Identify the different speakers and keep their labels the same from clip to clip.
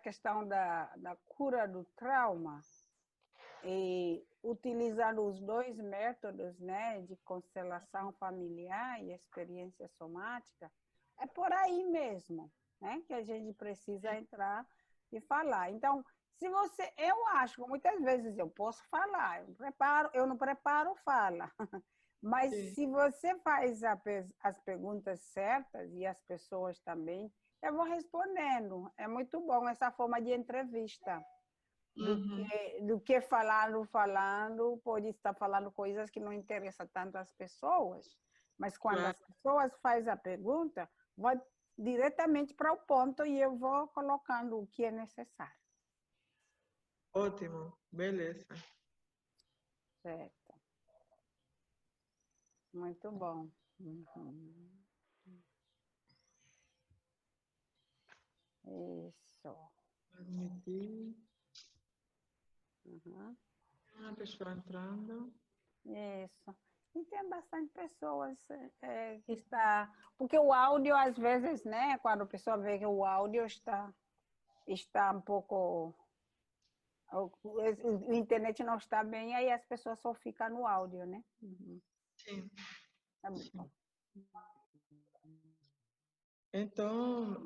Speaker 1: questão da cura do trauma, e utilizando os dois métodos, né, de constelação familiar e experiência somática, é por aí mesmo, né, que a gente precisa entrar e falar. Então, se você, eu acho que muitas vezes eu posso falar, eu não preparo fala, mas
Speaker 2: Sim.
Speaker 1: se você faz as perguntas certas e as pessoas também, eu vou respondendo. É muito bom essa forma de entrevista.
Speaker 2: Uhum.
Speaker 1: Do que falando, pode estar falando coisas que não interessam tanto às pessoas, mas quando
Speaker 2: Claro.
Speaker 1: as pessoas fazem a pergunta, vai diretamente para o ponto e eu vou colocando o que é necessário.
Speaker 2: Ótimo, beleza.
Speaker 1: Certo. Muito bom. Uhum. Isso.
Speaker 2: Admitir.
Speaker 1: Uhum.
Speaker 2: A pessoa entrando.
Speaker 1: Isso. E tem bastante pessoas que está... Porque o áudio, às vezes, né, quando a pessoa vê que o áudio está um pouco... A internet não está bem, aí as pessoas só ficam no áudio, né? Uhum.
Speaker 2: Sim.
Speaker 1: Tá bom.
Speaker 2: Então,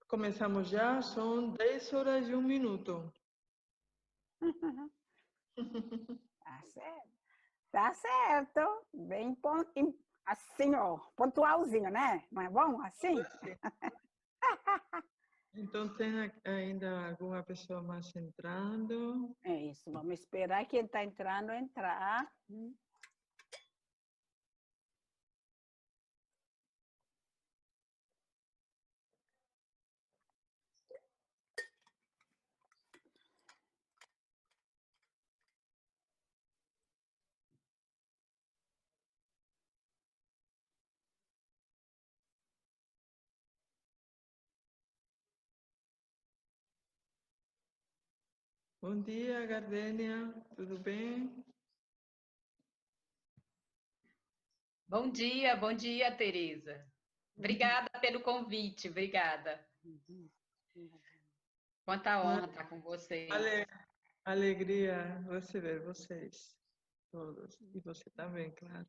Speaker 2: começamos já, são 10 horas e 1 minuto.
Speaker 1: Tá certo. Tá certo. Bem assim, ó, pontualzinho, né? Não é bom assim?
Speaker 2: Então, tem ainda alguma pessoa mais entrando?
Speaker 1: É isso. Vamos esperar quem está entrando entrar.
Speaker 2: Bom dia, Gardênia, tudo bem?
Speaker 3: Bom dia, Tereza. Obrigada pelo convite, obrigada. Quanta honra estar com vocês.
Speaker 2: Alegria você ver vocês todos, e você também, claro.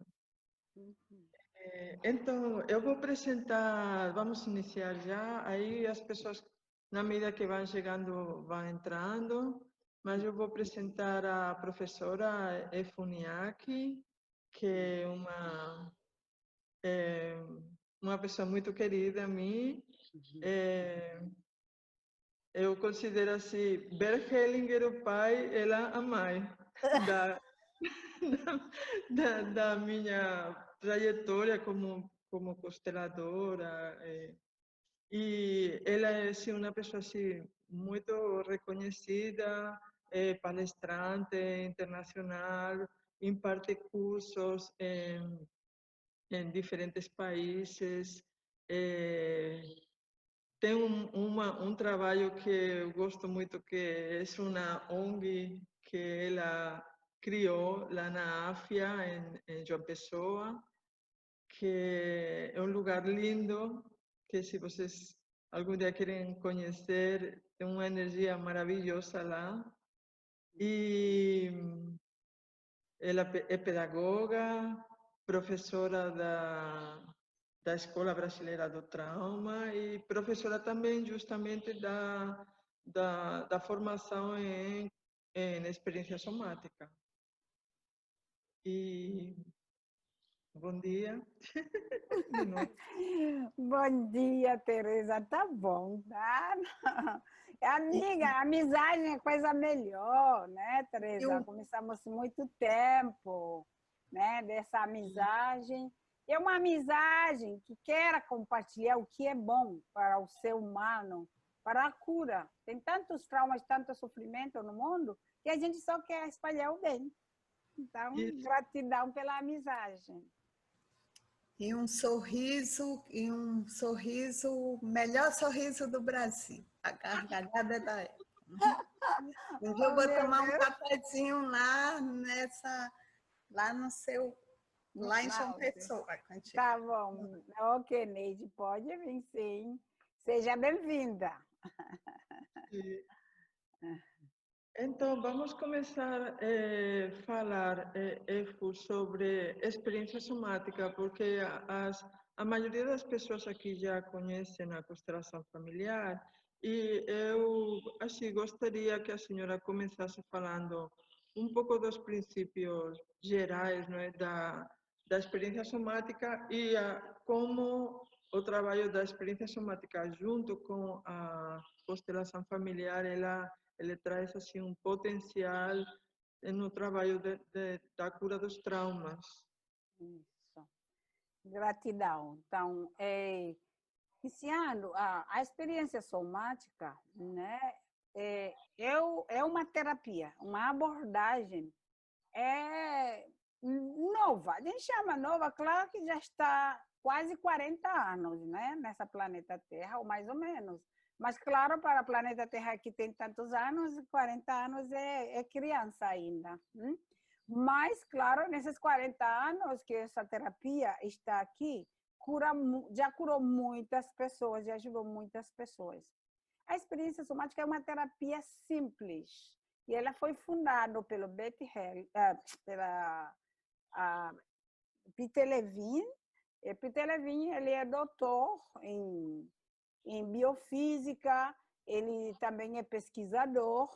Speaker 2: Então, eu vou apresentar, vamos iniciar já, aí as pessoas, na medida que vão chegando, vão entrando, mas eu vou apresentar a professora Efuniaki, que é uma pessoa muito querida a mim. Eu considero assim, Bert Hellinger, o pai, ela a mãe da, da minha trajetória como consteladora. E ela é assim, uma pessoa assim, muito reconhecida, palestrante internacional, imparte cursos em diferentes países. Tem um trabalho que eu gosto muito, que é uma ONG que ela criou lá na África, em João Pessoa, que é um lugar lindo, que se vocês algum dia querem conhecer, tem uma energia maravilhosa lá. E ela é pedagoga, professora da Escola Brasileira do Trauma e professora também justamente da formação em experiência somática. E bom dia. De novo.
Speaker 1: Bom dia, Tereza. Tá bom, tá? Amiga, amizade é coisa melhor, né, Tereza? Começamos muito tempo, né, dessa amizade. É uma amizade que quer compartilhar o que é bom para o ser humano, para a cura. Tem tantos traumas, tanto sofrimento no mundo, que a gente só quer espalhar o bem. Então, gratidão pela amizade.
Speaker 4: E um sorriso, o melhor sorriso do Brasil. A gargalhada é da época. Um dia eu vou tomar um cafezinho lá no seu, lá em João Pessoa.
Speaker 1: Tá bom. Ok, Neide, pode vir sim. Seja bem-vinda.
Speaker 2: Sim. Então, vamos começar a falar, Efo, sobre experiência somática, porque a maioria das pessoas aqui já conhecem a constelação familiar e eu assim, gostaria que a senhora começasse falando um pouco dos princípios gerais, não é, da experiência somática e como o trabalho da experiência somática junto com a constelação familiar, ele traz assim um potencial no trabalho da cura dos traumas.
Speaker 1: Isso. Gratidão. Então, iniciando, a experiência somática, né, é uma terapia, uma abordagem nova. A gente chama nova, claro que já está quase 40 anos, né, nessa planeta Terra, ou mais ou menos. Mas, claro, para o planeta Terra que tem tantos anos, 40 anos é criança ainda. Mas, claro, nesses 40 anos que essa terapia está aqui, já curou muitas pessoas, já ajudou muitas pessoas. A experiência somática é uma terapia simples. E ela foi fundada pelo Peter Levine. E Peter Levine, ele é doutor em biofísica, ele também é pesquisador,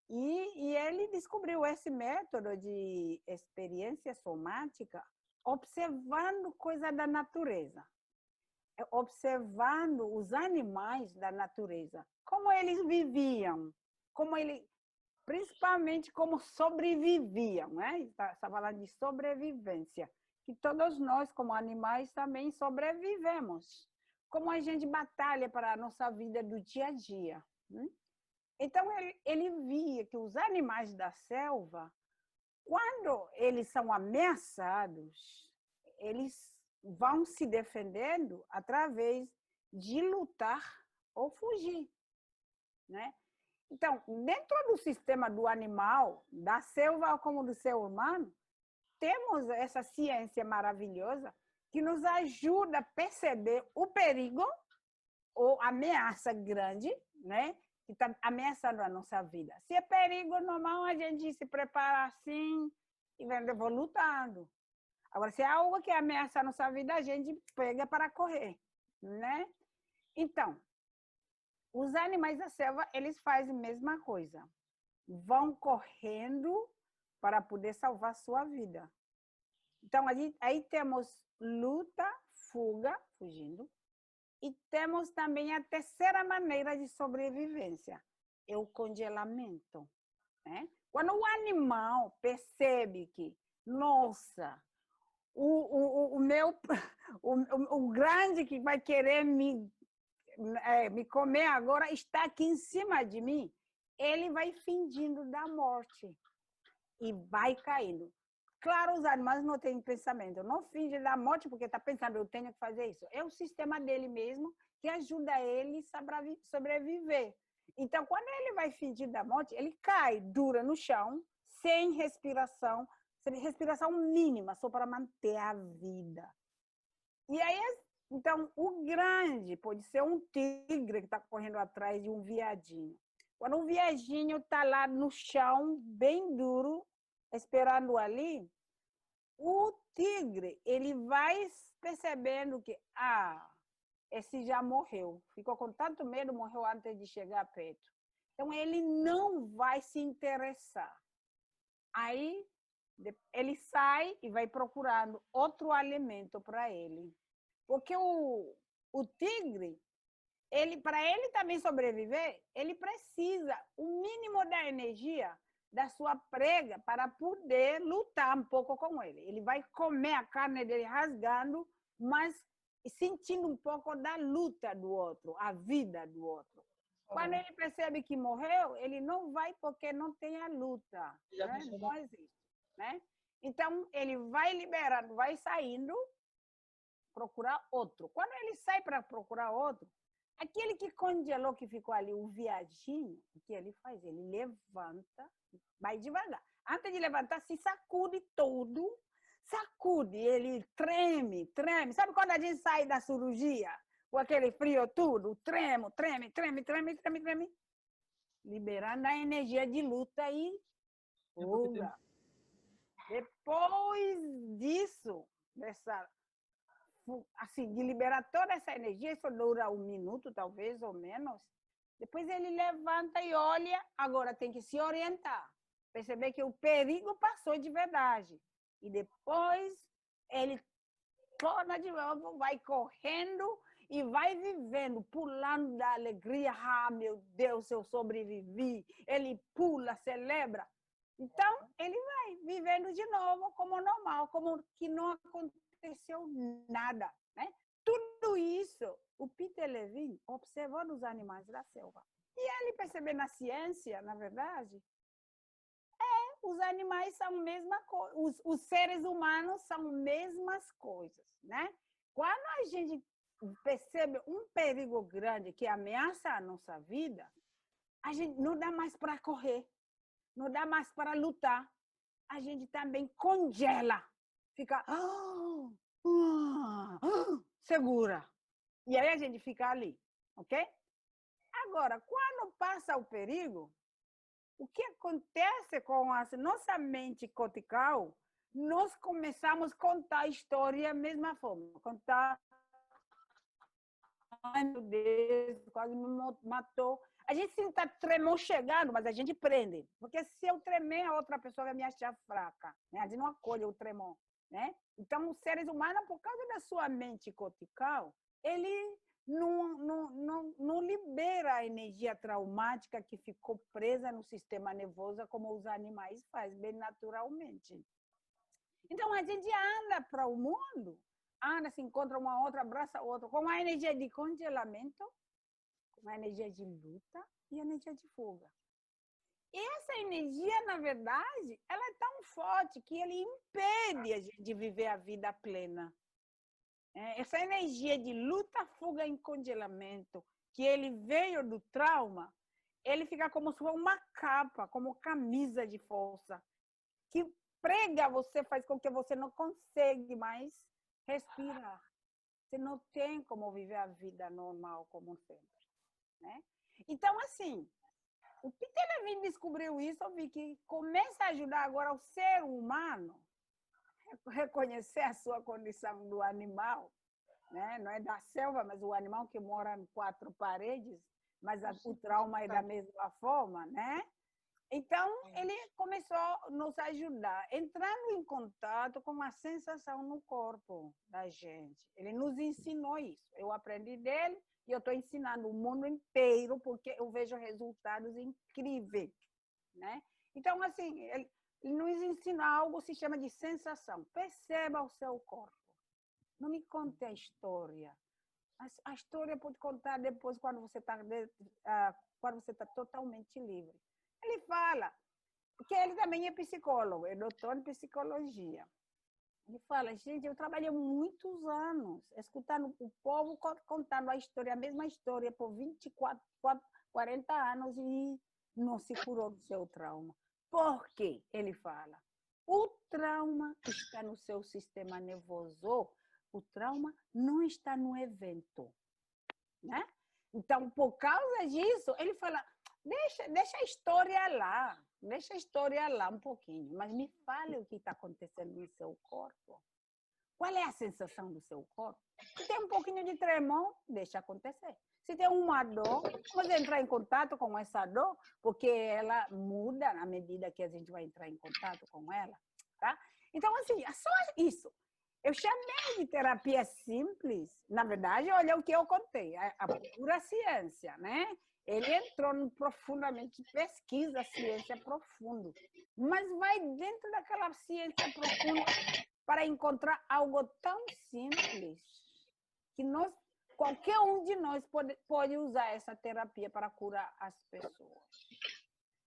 Speaker 1: e ele descobriu esse método de experiência somática observando coisas da natureza, observando os animais da natureza, como eles viviam, principalmente como sobreviviam, né? Está falando de sobrevivência, que todos nós, como animais, também sobrevivemos. Como a gente batalha para a nossa vida do dia a dia. Então, ele via que os animais da selva, quando eles são ameaçados, eles vão se defendendo através de lutar ou fugir, né? Então, dentro do sistema do animal, da selva como do ser humano, temos essa ciência maravilhosa que nos ajuda a perceber o perigo ou ameaça grande, né, que está ameaçando a nossa vida. Se é perigo normal, a gente se prepara assim e vou lutando. Agora, se é algo que ameaça a nossa vida, a gente pega para correr, né? Então, os animais da selva, eles fazem a mesma coisa. Vão correndo para poder salvar sua vida. Então, aí temos luta, fuga, fugindo, e temos também a terceira maneira de sobrevivência, é o congelamento, né? Quando o animal percebe que, nossa, o grande que vai querer me comer agora está aqui em cima de mim, ele vai fingindo da morte e vai caindo. Claro, os animais não têm pensamento, não fingem da morte porque está pensando, eu tenho que fazer isso. É o sistema dele mesmo que ajuda ele a sobreviver. Então, quando ele vai fingir da morte, ele cai dura no chão, sem respiração mínima, só para manter a vida. E aí, então, o grande pode ser um tigre que está correndo atrás de um viadinho. Quando o viadinho está lá no chão, bem duro, esperando ali, o tigre, ele vai percebendo que, esse já morreu. Ficou com tanto medo, morreu antes de chegar perto. Então, ele não vai se interessar. Aí, ele sai e vai procurando outro alimento para ele. Porque o tigre, para ele também sobreviver, ele precisa o mínimo da energia da sua prega para poder lutar um pouco com ele. Ele vai comer a carne dele rasgando, mas sentindo um pouco da luta do outro, a vida do outro. Quando ele percebe que morreu, ele não vai porque não tem a luta, né? Não existe, né? Então, ele vai liberando, vai saindo, procurar outro. Quando ele sai para procurar outro, aquele que congelou, que ficou ali, o viadinho, o que ele faz? Ele levanta, vai devagar. Antes de levantar, se sacude todo, sacude, ele treme. Sabe quando a gente sai da cirurgia, com aquele frio tudo, treme. liberando a energia de luta e fuga. Depois disso, assim, de liberar toda essa energia, isso dura 1 minuto, talvez, ou menos. Depois ele levanta e olha, agora tem que se orientar, perceber que o perigo passou de verdade. E depois ele torna de novo, vai correndo e vai vivendo, pulando da alegria. Ah, meu Deus, eu sobrevivi. Ele pula, celebra. Então, ele vai vivendo de novo como normal, como que não aconteceu nada, né? Tudo isso, o Peter Levine observou nos animais da selva. E ele percebeu na ciência, na verdade, os animais são a mesma coisa, os seres humanos são mesmas coisas, né? Quando a gente percebe um perigo grande que ameaça a nossa vida, a gente não dá mais para correr, não dá mais para lutar. A gente também congela, fica segura. E aí a gente fica ali, ok? Agora, quando passa o perigo, o que acontece com a nossa mente cortical? Nós começamos a contar a história da mesma forma. Contar, ai meu Deus, quase me matou. A gente sim está tremor chegando, mas a gente prende. Porque se eu tremer, a outra pessoa vai me achar fraca. Né? A gente não acolhe o tremor. Né? Então, os seres humanos, por causa da sua mente cortical, ele não libera a energia traumática que ficou presa no sistema nervoso, como os animais fazem, bem naturalmente. Então, a gente anda para o mundo, anda, se encontra uma outra, abraça outra, com a energia de congelamento, com a energia de luta e a energia de fuga. E essa energia, na verdade, ela é tão forte que ele impede a gente de viver a vida plena. Essa energia de luta, fuga e congelamento, que ele veio do trauma, ele fica como se fosse uma capa, como camisa de força, que prega você, faz com que você não consegue mais respirar. Você não tem como viver a vida normal como sempre. Né? Então, assim, o Peter Levine descobriu isso, eu vi que começa a ajudar agora o ser humano a reconhecer a sua condição do animal, né? Não é da selva, mas o animal que mora em 4 paredes, mas o trauma é da mesma forma, né? Então, ele começou a nos ajudar, entrando em contato com a sensação no corpo da gente. Ele nos ensinou isso. Eu aprendi dele, e eu estou ensinando o mundo inteiro, porque eu vejo resultados incríveis. Né? Então, assim, ele nos ensina algo que se chama de sensação. Perceba o seu corpo. Não me conte a história. A história pode contar depois, quando você está totalmente livre. Ele fala que ele também é psicólogo, é doutor em psicologia. Ele fala, gente, eu trabalhei muitos anos escutando o povo contando a mesma história por 40 anos e não se curou do seu trauma. Por quê? Ele fala, o trauma está no seu sistema nervoso, o trauma não está no evento. Né? Então, por causa disso, ele fala, deixa a história lá. Deixa a história lá um pouquinho, mas me fale o que está acontecendo no seu corpo. Qual é a sensação do seu corpo? Se tem um pouquinho de tremor, deixa acontecer. Se tem uma dor, vamos entrar em contato com essa dor, porque ela muda na medida que a gente vai entrar em contato com ela. Tá? Então, assim, é só isso. Eu chamei de terapia simples. Na verdade, olha o que eu contei, a pura ciência, né? Ele entrou profundamente, pesquisa a ciência profunda, mas vai dentro daquela ciência profunda para encontrar algo tão simples que qualquer um de nós pode usar essa terapia para curar as pessoas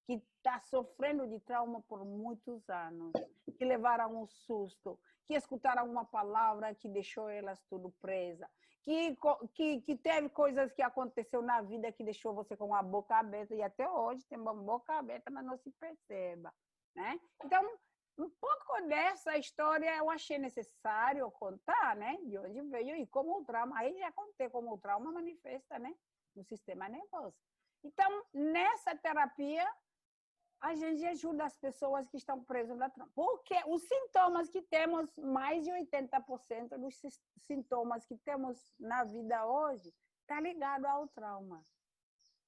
Speaker 1: que estão sofrendo de trauma por muitos anos, que levaram um susto, que escutaram uma palavra que deixou elas tudo presa, que teve coisas que aconteceu na vida que deixou você com a boca aberta, e até hoje tem uma boca aberta, mas não se perceba. Né? Então, um pouco dessa história eu achei necessário contar, né? De onde veio e como o trauma, aí já contei como o trauma manifesta, né? No sistema nervoso. Então, nessa terapia, a gente ajuda as pessoas que estão presas na trauma. Porque os sintomas que temos, mais de 80% dos sintomas que temos na vida hoje, está ligado ao trauma,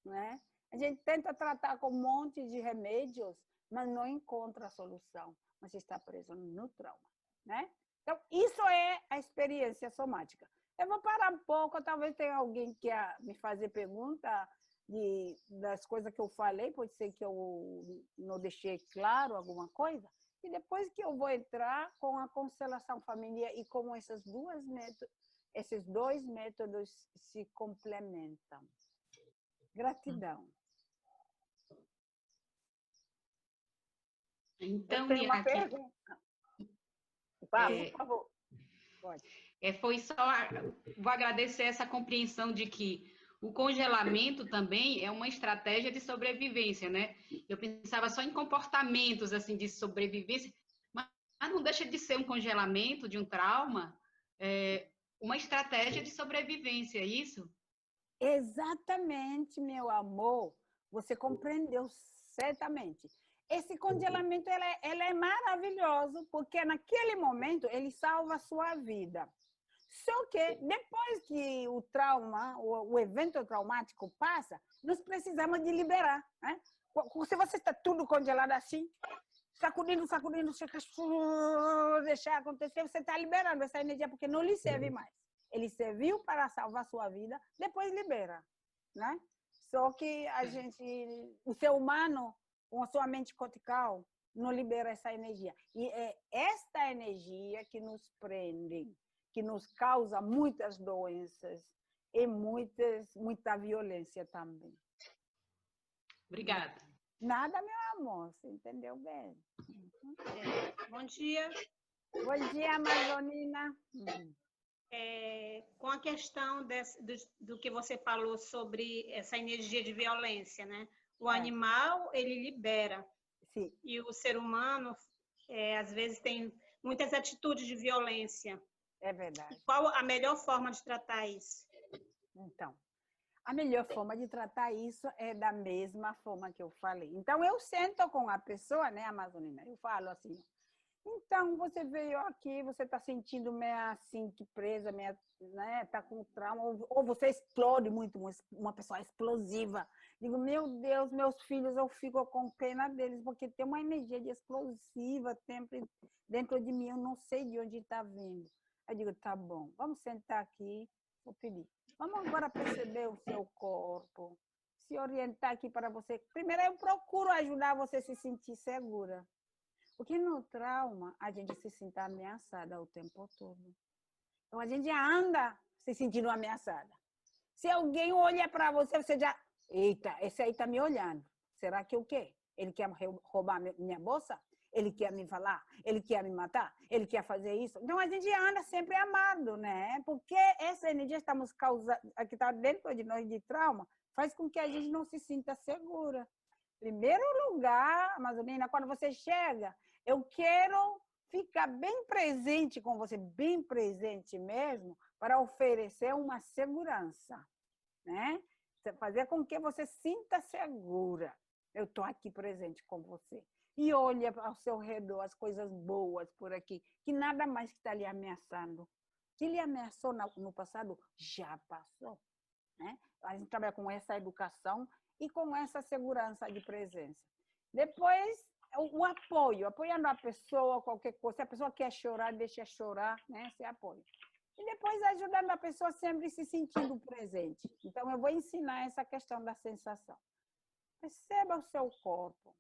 Speaker 1: né? A gente tenta tratar com um monte de remédios, mas não encontra a solução, mas está preso no trauma, né? Então, isso é a experiência somática. Eu vou parar um pouco, talvez tenha alguém que quer me fazer pergunta das coisas que eu falei, pode ser que eu não deixei claro alguma coisa, e depois que eu vou entrar com a constelação familiar e como esses dois métodos se complementam. Gratidão.
Speaker 3: Então,
Speaker 1: tem uma pergunta? Por favor. Pode.
Speaker 3: Vou agradecer essa compreensão de que o congelamento também é uma estratégia de sobrevivência, né? Eu pensava só em comportamentos assim de sobrevivência, mas não deixa de ser um congelamento de um trauma, uma estratégia de sobrevivência, é isso?
Speaker 1: Exatamente, meu amor. Você compreendeu certamente. Esse congelamento ele é maravilhoso, porque naquele momento ele salva a sua vida. Só que depois que o trauma, o evento traumático passa, nós precisamos de liberar, né? Se você está tudo congelado assim, sacudindo, deixar acontecer, você está liberando essa energia porque não lhe serve mais. Ele serviu para salvar a sua vida, depois libera, né? Só que o ser humano, com a sua mente cortical, não libera essa energia. E é esta energia que nos prende, que nos causa muitas doenças e muita violência também.
Speaker 3: Obrigada.
Speaker 1: Nada, meu amor, você entendeu bem.
Speaker 5: Bom dia.
Speaker 1: Bom dia, Amazonina.
Speaker 5: Com a questão do que você falou sobre essa energia de violência, né? O animal, ele libera.
Speaker 1: Sim.
Speaker 5: E o ser humano, às vezes, tem muitas atitudes de violência.
Speaker 1: É verdade.
Speaker 5: Qual a melhor forma de tratar isso?
Speaker 1: Então, a melhor forma de tratar isso é da mesma forma que eu falei. Então, eu sento com a pessoa, né, Amazonina? Eu falo assim, então, você veio aqui, você está sentindo meio assim, que presa, meio, né, tá com trauma, ou você explode muito, uma pessoa explosiva. Digo, meu Deus, meus filhos, eu fico com pena deles, porque tem uma energia de explosiva sempre dentro de mim, eu não sei de onde está vindo. Eu digo, tá bom, vamos sentar aqui, vou pedir. Vamos agora perceber o seu corpo, se orientar aqui para você. Primeiro, eu procuro ajudar você a se sentir segura. Porque no trauma, a gente se sente ameaçada o tempo todo. Então, a gente anda se sentindo ameaçada. Se alguém olha para você, você já... Eita, esse aí está me olhando. Será que o quê? Ele quer roubar minha bolsa? Ele quer me falar? Ele quer me matar? Ele quer fazer isso? Então, a gente anda sempre amado, né? Porque essa energia estamos causando, que está dentro de nós de trauma, faz com que a gente não se sinta segura. Primeiro lugar, Amazonina, quando você chega, eu quero ficar bem presente com você, bem presente mesmo, para oferecer uma segurança, né? Fazer com que você sinta segura. Eu estou aqui presente com você. E olha ao seu redor as coisas boas por aqui, que nada mais que está lhe ameaçando. Que lhe ameaçou no passado, já passou, né? A gente trabalha com essa educação e com essa segurança de presença. Depois, o apoio, apoiando a pessoa, qualquer coisa. Se a pessoa quer chorar, deixa chorar, né? Você apoia. E depois, ajudando a pessoa sempre se sentindo presente. Então, eu vou ensinar essa questão da sensação. Perceba o seu corpo.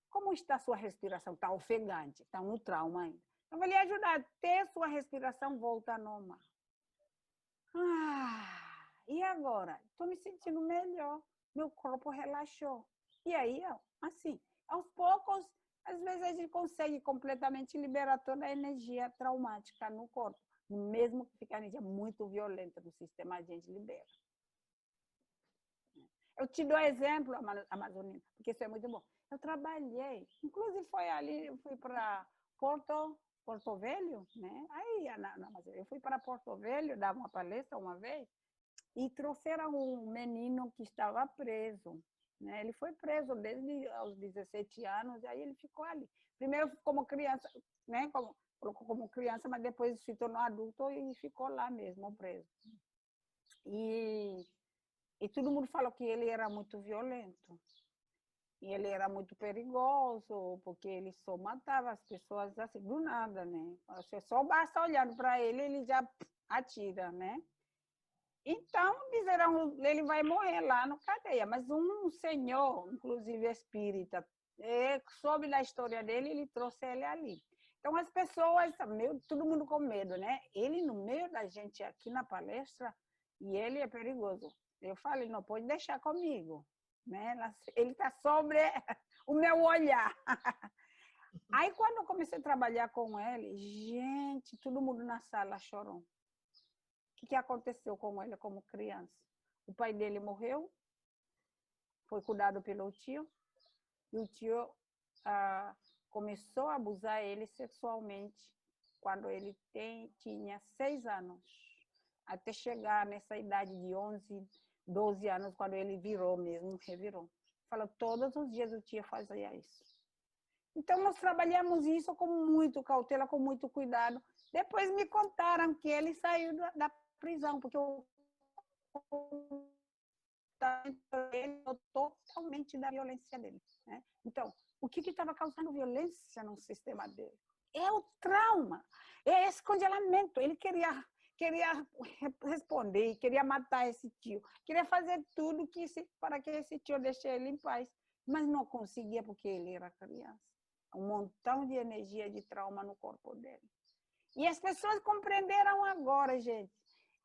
Speaker 1: Como está a sua respiração? Está ofegante, está no trauma ainda. Eu vou lhe ajudar a ter sua respiração voltar normal. E agora? Estou me sentindo melhor. Meu corpo relaxou. E aí, assim, aos poucos, às vezes a gente consegue completamente liberar toda a energia traumática no corpo. Mesmo que fique a energia muito violenta no sistema, a gente libera. Eu te dou exemplo, Amazonina, porque isso é muito bom. Eu trabalhei, inclusive foi ali, eu fui para Porto Velho, né? Aí, na Amazônia, eu fui para Porto Velho, dar uma palestra uma vez, e trouxeram um menino que estava preso. Né? Ele foi preso desde os 17 anos, e aí ele ficou ali. Primeiro como criança, né? Colocou como criança, mas depois se tornou adulto e ficou lá mesmo, preso. E todo mundo falou que ele era muito violento. E ele era muito perigoso, porque ele só matava as pessoas assim, do nada, né? Você só basta olhando para ele, ele já atira, né? Então, disseram, ele vai morrer lá no cadeia. Mas um senhor, inclusive espírita, soube da história dele, ele trouxe ele ali. Então, as pessoas, todo mundo com medo, né? Ele no meio da gente aqui na palestra, e ele é perigoso. Eu falei, não pode deixar comigo. Né? Ele está sobre o meu olhar. Aí, quando eu comecei a trabalhar com ele, gente, todo mundo na sala chorou. O que aconteceu com ele como criança? O pai dele morreu, foi cuidado pelo tio, e o tio começou a abusar ele sexualmente quando ele tinha 6 anos, até chegar nessa idade de 11, 12 anos, quando ele virou mesmo, revirou. Falou, todos os dias o tio fazia isso. Então, nós trabalhamos isso com muito cautela, com muito cuidado. Depois me contaram que ele saiu da prisão, porque o ele totalmente da violência dele. Né? Então, o que estava causando violência no sistema dele? É o trauma, é esse congelamento. Ele queria responder, queria matar esse tio, queria fazer tudo para que esse tio deixe ele em paz, mas não conseguia porque ele era criança. Um montão de energia de trauma no corpo dele. E as pessoas compreenderam agora, gente.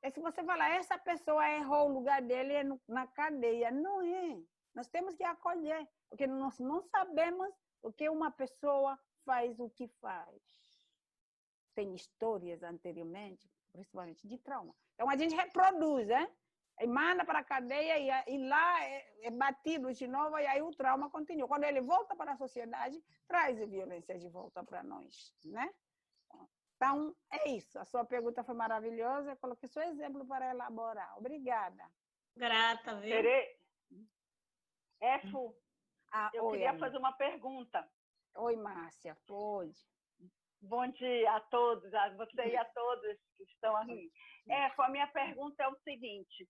Speaker 1: E se você falar, essa pessoa errou, o lugar dele é na cadeia. Não é. Nós temos que acolher, porque nós não sabemos o que uma pessoa faz, o que faz. Tem histórias anteriormente, principalmente de trauma. Então, a gente reproduz, né? E manda para a cadeia e lá é batido de novo, e aí o trauma continua. Quando ele volta para a sociedade, traz a violência de volta para nós, né? Então, é isso. A sua pergunta foi maravilhosa. Eu coloquei seu exemplo para elaborar. Obrigada.
Speaker 5: Grata, viu?
Speaker 6: Eu queria fazer uma pergunta.
Speaker 1: Oi, Márcia, pode.
Speaker 6: Bom dia a todos, a você e a todos que estão aqui. A minha pergunta é o seguinte,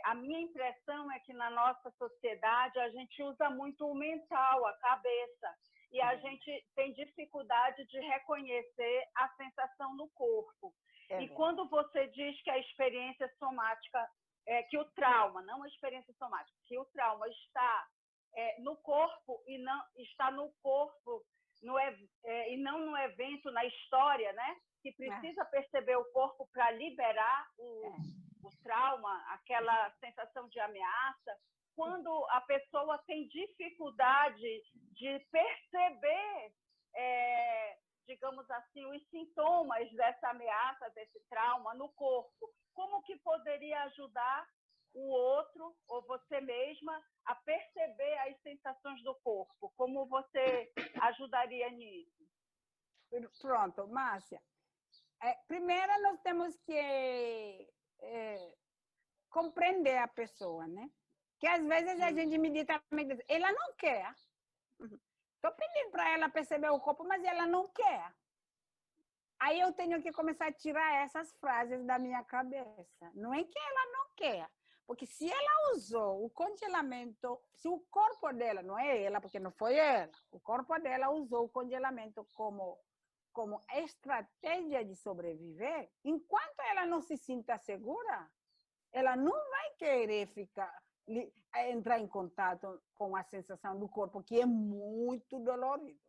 Speaker 6: a minha impressão é que na nossa sociedade a gente usa muito o mental, a cabeça, e a gente tem dificuldade de reconhecer a sensação no corpo. E quando você diz que a experiência somática, que o trauma, não a experiência somática, que o trauma está no corpo e não está no corpo, e não no evento, na história, né? Que precisa perceber o corpo para liberar o trauma, aquela sensação de ameaça. Quando a pessoa tem dificuldade de perceber, digamos assim, os sintomas dessa ameaça, desse trauma no corpo, como que poderia ajudar o outro ou você mesma a perceber as sensações do corpo? Como você ajudaria nisso?
Speaker 1: Pronto, Márcia. Primeiro, nós temos que compreender a pessoa, né? Que às vezes a gente imediatamente diz, ela não quer. Estou pedindo para ela perceber o corpo, mas ela não quer. Aí eu tenho que começar a tirar essas frases da minha cabeça. Não é que ela não quer. Porque se ela usou o congelamento, se o corpo dela, não é ela, porque não foi ela, o corpo dela usou o congelamento como estratégia de sobreviver, enquanto ela não se sinta segura, ela não vai querer entrar em contato com a sensação do corpo, que é muito dolorido,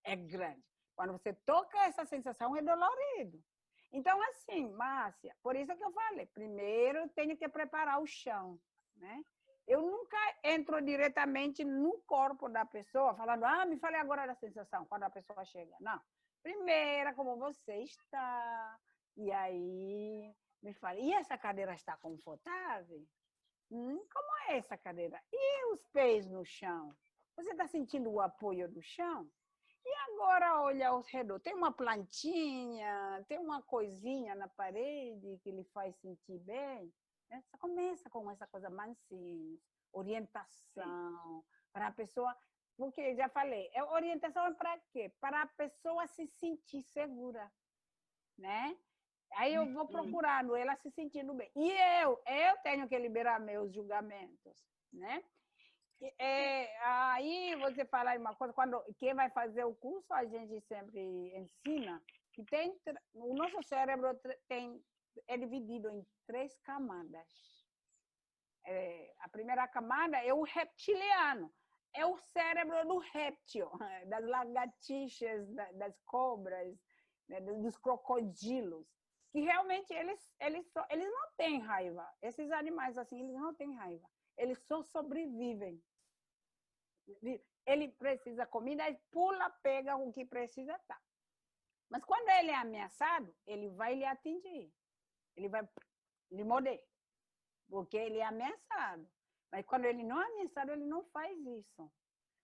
Speaker 1: é grande. Quando você toca essa sensação, é dolorido. Então, assim, Márcia, por isso que eu falei, primeiro eu tenho que preparar o chão, né? Eu nunca entro diretamente no corpo da pessoa, falando, me fale agora da sensação, quando a pessoa chega. Não. Primeiro, como você está, e aí me fala, e essa cadeira está confortável? Como é essa cadeira? E os pés no chão? Você está sentindo o apoio do chão? E agora olha ao redor, tem uma plantinha, tem uma coisinha na parede que lhe faz sentir bem? Né? Você começa com essa coisa mansinha, orientação, para a pessoa... Porque, já falei, orientação é para quê? Para a pessoa se sentir segura, né? Aí eu vou procurando ela se sentindo bem. E eu tenho que liberar meus julgamentos, né? Aí você fala uma coisa, quando quem vai fazer o curso, a gente sempre ensina que o nosso cérebro é dividido em 3 camadas. A primeira camada é o reptiliano, é o cérebro do réptil, das lagartixas, das cobras, né, dos crocodilos, que realmente eles não têm raiva. Esses animais assim, eles não têm raiva. Eles só sobrevivem. Ele precisa de comida, ele pula, pega o que precisa, tá. Mas quando ele é ameaçado, ele vai lhe atingir. Ele vai lhe morder, porque ele é ameaçado. Mas quando ele não é ameaçado, ele não faz isso.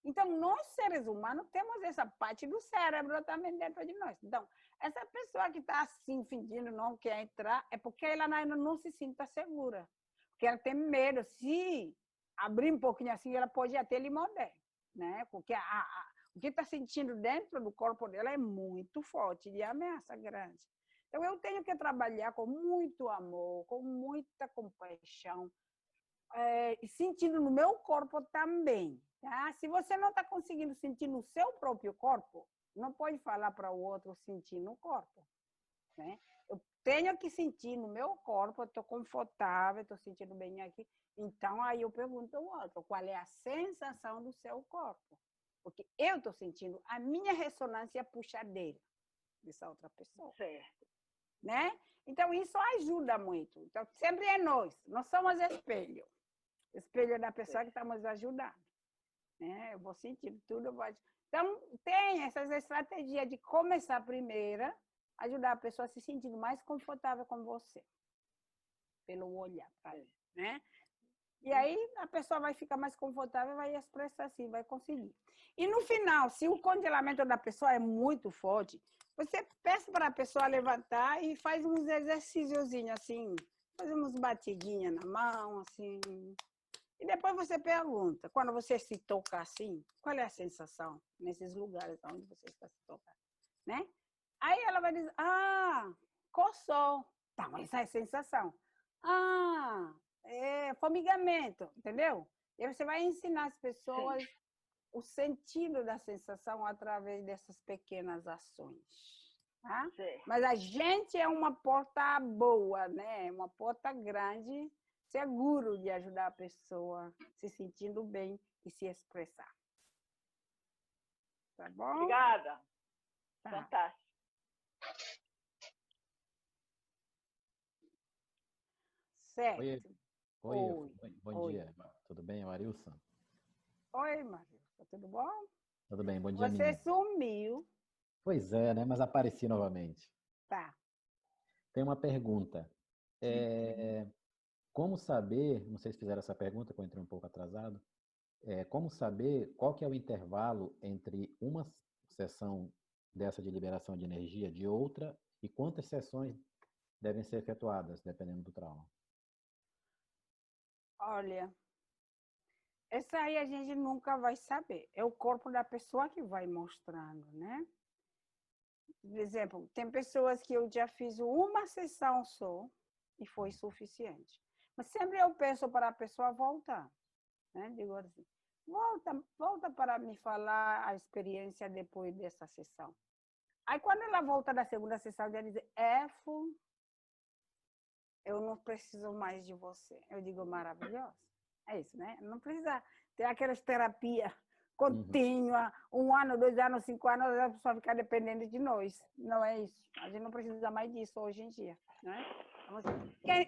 Speaker 1: Então, nós, seres humanos, temos essa parte do cérebro também dentro de nós. Então, essa pessoa que está assim, fingindo não quer entrar, é porque ela ainda não se sinta segura. Porque ela tem medo. Se abrir um pouquinho assim, ela pode até lhe morder, né? Porque o que está sentindo dentro do corpo dela é muito forte, de ameaça grande. Então, eu tenho que trabalhar com muito amor, com muita compaixão, e sentindo no meu corpo também. Tá? Se você não está conseguindo sentir no seu próprio corpo, não pode falar para o outro sentir no corpo. Né? Eu tenho que sentir no meu corpo, eu estou confortável, estou sentindo bem aqui. Então, aí eu pergunto ao outro, qual é a sensação do seu corpo? Porque eu estou sentindo a minha ressonância puxadeira dessa outra pessoa.
Speaker 6: Certo.
Speaker 1: Né? Então, isso ajuda muito. Então, sempre é nós somos espelho. Espelho da pessoa que está nos ajudando. Né? Eu vou sentir tudo. Então, tem essas estratégias de começar primeiro, ajudar a pessoa a se sentir mais confortável com você, pelo olhar, né? E aí a pessoa vai ficar mais confortável, vai expressar assim, vai conseguir. E no final, se o congelamento da pessoa é muito forte, você peça para a pessoa levantar e faz uns exercíciozinhos assim, faz umas batidinhas na mão, assim. E depois você pergunta, quando você se toca assim, qual é a sensação nesses lugares onde você está se tocando, né? Aí ela vai dizer, coçou. Tá, mas essa é a sensação. Formigamento, entendeu? E você vai ensinar as pessoas o sentido da sensação através dessas pequenas ações. Tá? Mas a gente é uma porta boa, né? Uma porta grande, seguro de ajudar a pessoa se sentindo bem e se expressar. Tá bom?
Speaker 6: Obrigada.
Speaker 1: Tá.
Speaker 6: Fantástico.
Speaker 1: Certo.
Speaker 7: Oi. Bom dia. Tudo bem, Marilson?
Speaker 1: Oi, Marilson. Tudo bom?
Speaker 7: Tudo bem, bom dia,
Speaker 1: Você
Speaker 7: menina.
Speaker 1: sumiu.
Speaker 7: Pois é, né? Mas apareci novamente.
Speaker 1: Tá.
Speaker 7: Tem uma pergunta. Como saber, não sei se fizeram essa pergunta, que eu entrei um pouco atrasado, como saber qual que é o intervalo entre uma sessão dessa de liberação de energia de outra e quantas sessões devem ser efetuadas, dependendo do trauma?
Speaker 1: Olha, essa aí a gente nunca vai saber. É o corpo da pessoa que vai mostrando, né? Por exemplo, tem pessoas que eu já fiz uma sessão só e foi suficiente. Mas sempre eu peço para a pessoa voltar, né? Digo assim, volta para me falar a experiência depois dessa sessão. Aí quando ela volta da segunda sessão, ela diz, eu não preciso mais de você. Eu digo, maravilhoso. É isso, né? Não precisa ter aquelas terapias contínua, 1 ano, 2 anos, 5 anos, a pessoa ficar dependente de nós. Não é isso. A gente não precisa mais disso hoje em dia, né?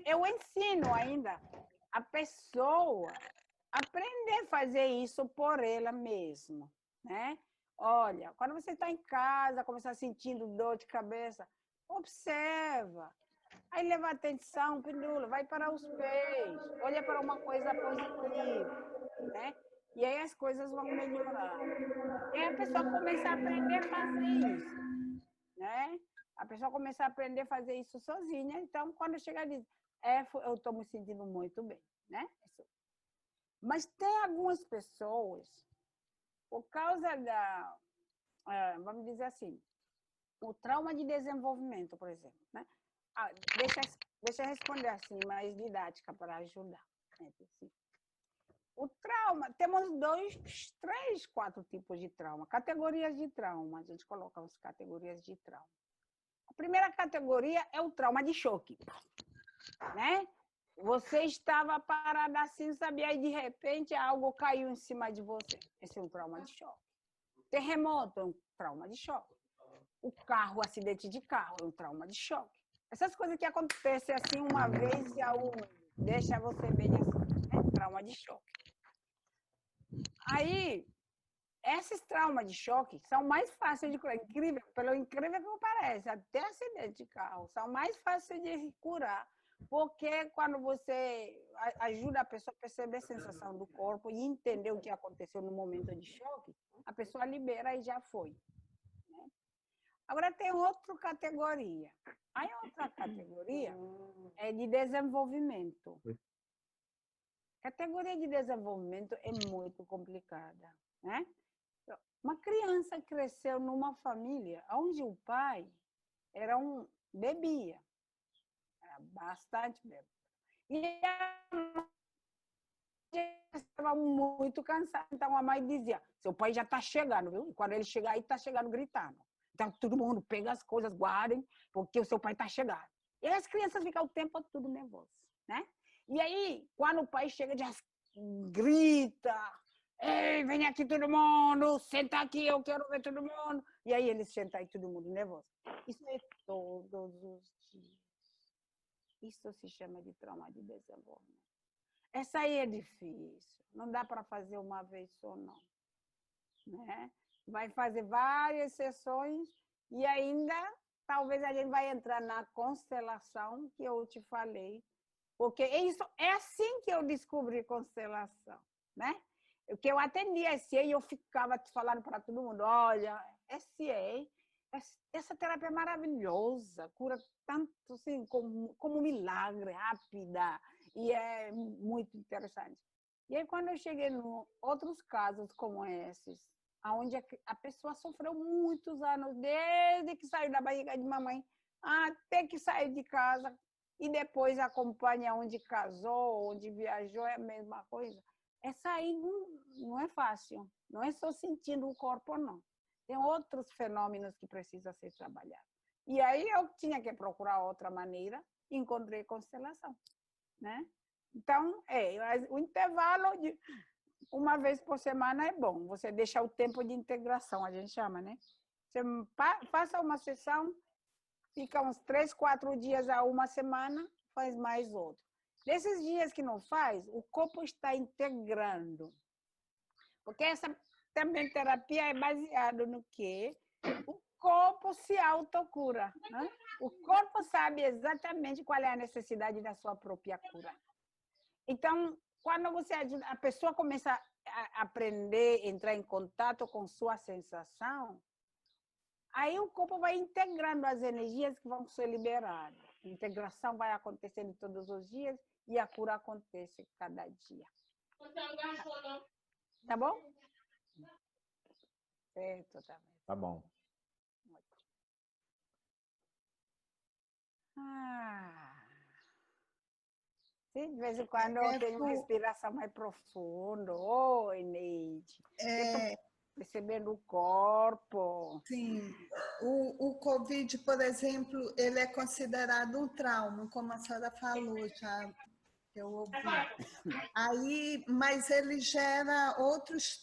Speaker 1: Eu ensino ainda a pessoa a aprender a fazer isso por ela mesma, né? Olha, quando você está em casa, começar sentindo dor de cabeça, observa. Aí leva atenção, pendula, vai para os pés, olha para uma coisa positiva, né? E aí as coisas vão melhorar. E aí a pessoa começa a aprender a fazer isso, né? A pessoa começa a aprender a fazer isso sozinha. Então, quando chega, diz, eu estou me sentindo muito bem, né? Mas tem algumas pessoas, por causa da, vamos dizer assim, o trauma de desenvolvimento, por exemplo, né? Deixa eu responder assim, mais didática para ajudar. Né? Assim, o trauma, temos 2, 3, 4 tipos de trauma, categorias de trauma, a gente coloca as categorias de trauma. A primeira categoria é o trauma de choque, né? Você estava parada assim, sabia, e de repente algo caiu em cima de você. Esse é um trauma de choque. Terremoto é um trauma de choque. O carro, o acidente de carro é um trauma de choque. Essas coisas que acontecem assim uma vez a uma, deixa você bem assim, né? Trauma de choque. Aí, esses traumas de choque são mais fáceis de curar, incrível, pelo incrível que parece, até acidente de carro, são mais fáceis de curar, porque quando você ajuda a pessoa a perceber a sensação do corpo e entender o que aconteceu no momento de choque, a pessoa libera e já foi. Né? Agora tem outra categoria. Aí outra categoria é de desenvolvimento. Categoria de desenvolvimento é muito complicada, né? Uma criança cresceu numa família onde o pai bebia, era bastante bebia. E a mãe estava muito cansada, então a mãe dizia, seu pai já está chegando, viu? E quando ele chegar aí, está chegando gritando. Então todo mundo pega as coisas, guardem, porque o seu pai está chegando. E as crianças ficam o tempo todo nervosas, né? E aí, quando o pai chega, já grita, ei, vem aqui todo mundo, senta aqui, eu quero ver todo mundo. E aí eles sentam aí todo mundo nervoso. Isso é todos os dias. Isso se chama de trauma de desenvolvimento. Essa aí é difícil, não dá para fazer uma vez só, não. Né? Vai fazer várias sessões e ainda, talvez a gente vai entrar na constelação que eu te falei, porque isso é assim que eu descobri constelação, né? Que eu atendia SEA e eu ficava falando para todo mundo, olha, SEA, essa terapia é maravilhosa, cura tanto assim, como um milagre, rápida, e é muito interessante. E aí, quando eu cheguei em outros casos como esses, onde a pessoa sofreu muitos anos, desde que saiu da barriga de mamãe, até que saiu de casa, e depois acompanha onde casou, onde viajou, é a mesma coisa. Essa aí não é fácil, não é só sentindo o corpo, não. Tem outros fenômenos que precisam ser trabalhados. E aí eu tinha que procurar outra maneira, encontrei constelação, né? Então, o intervalo de uma vez por semana é bom, você deixa o tempo de integração, a gente chama, né? Você faça uma sessão, fica uns 3, 4 dias a uma semana, faz mais outro. Nesses dias que não faz, o corpo está integrando. Porque essa também terapia é baseada no quê? O corpo se autocura. Né? O corpo sabe exatamente qual é a necessidade da sua própria cura. Então, quando você ajuda, a pessoa começa a aprender, entrar em contato com sua sensação, aí o corpo vai integrando as energias que vão ser liberadas. A integração vai acontecendo todos os dias e a cura acontece cada dia. Tá bom? Certo, tá bem.
Speaker 7: Tá bom.
Speaker 1: Sim, de vez em quando eu tenho uma respiração mais profunda. Oi, Neide. Percebendo o corpo.
Speaker 4: Sim, o Covid, por exemplo, ele é considerado um trauma, como a senhora falou já, que eu ouvi. Aí, mas ele gera outros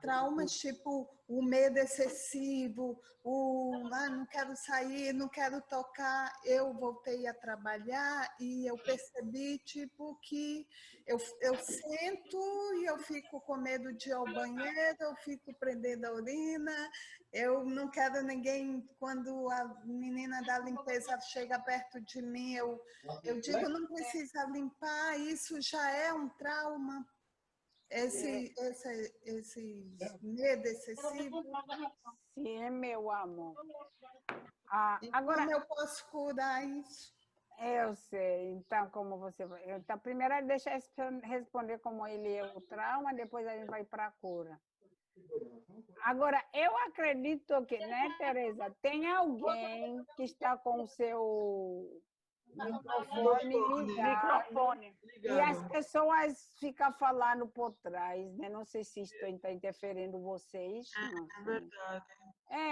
Speaker 4: traumas, tipo o medo excessivo, não quero sair, não quero tocar. Eu voltei a trabalhar e eu percebi tipo que eu sento e eu fico com medo de ir ao banheiro, eu fico prendendo a urina, eu não quero ninguém, quando a menina da limpeza chega perto de mim, eu digo, não precisa limpar, isso já é um trauma. Esse medo excessivo.
Speaker 1: Sim, meu amor.
Speaker 4: Agora, como eu posso curar isso?
Speaker 1: Eu sei. Então, como você vai. Então, primeiro deixa eu responder como ele é o trauma, depois a gente vai para a cura. Agora, eu acredito que, né, Tereza, tem alguém que está com o seu microfone ligado.
Speaker 6: Microfone.
Speaker 1: E as pessoas ficam falando por trás, né? Não sei se isso está interferindo vocês. Não
Speaker 2: É
Speaker 1: sei.
Speaker 2: verdade.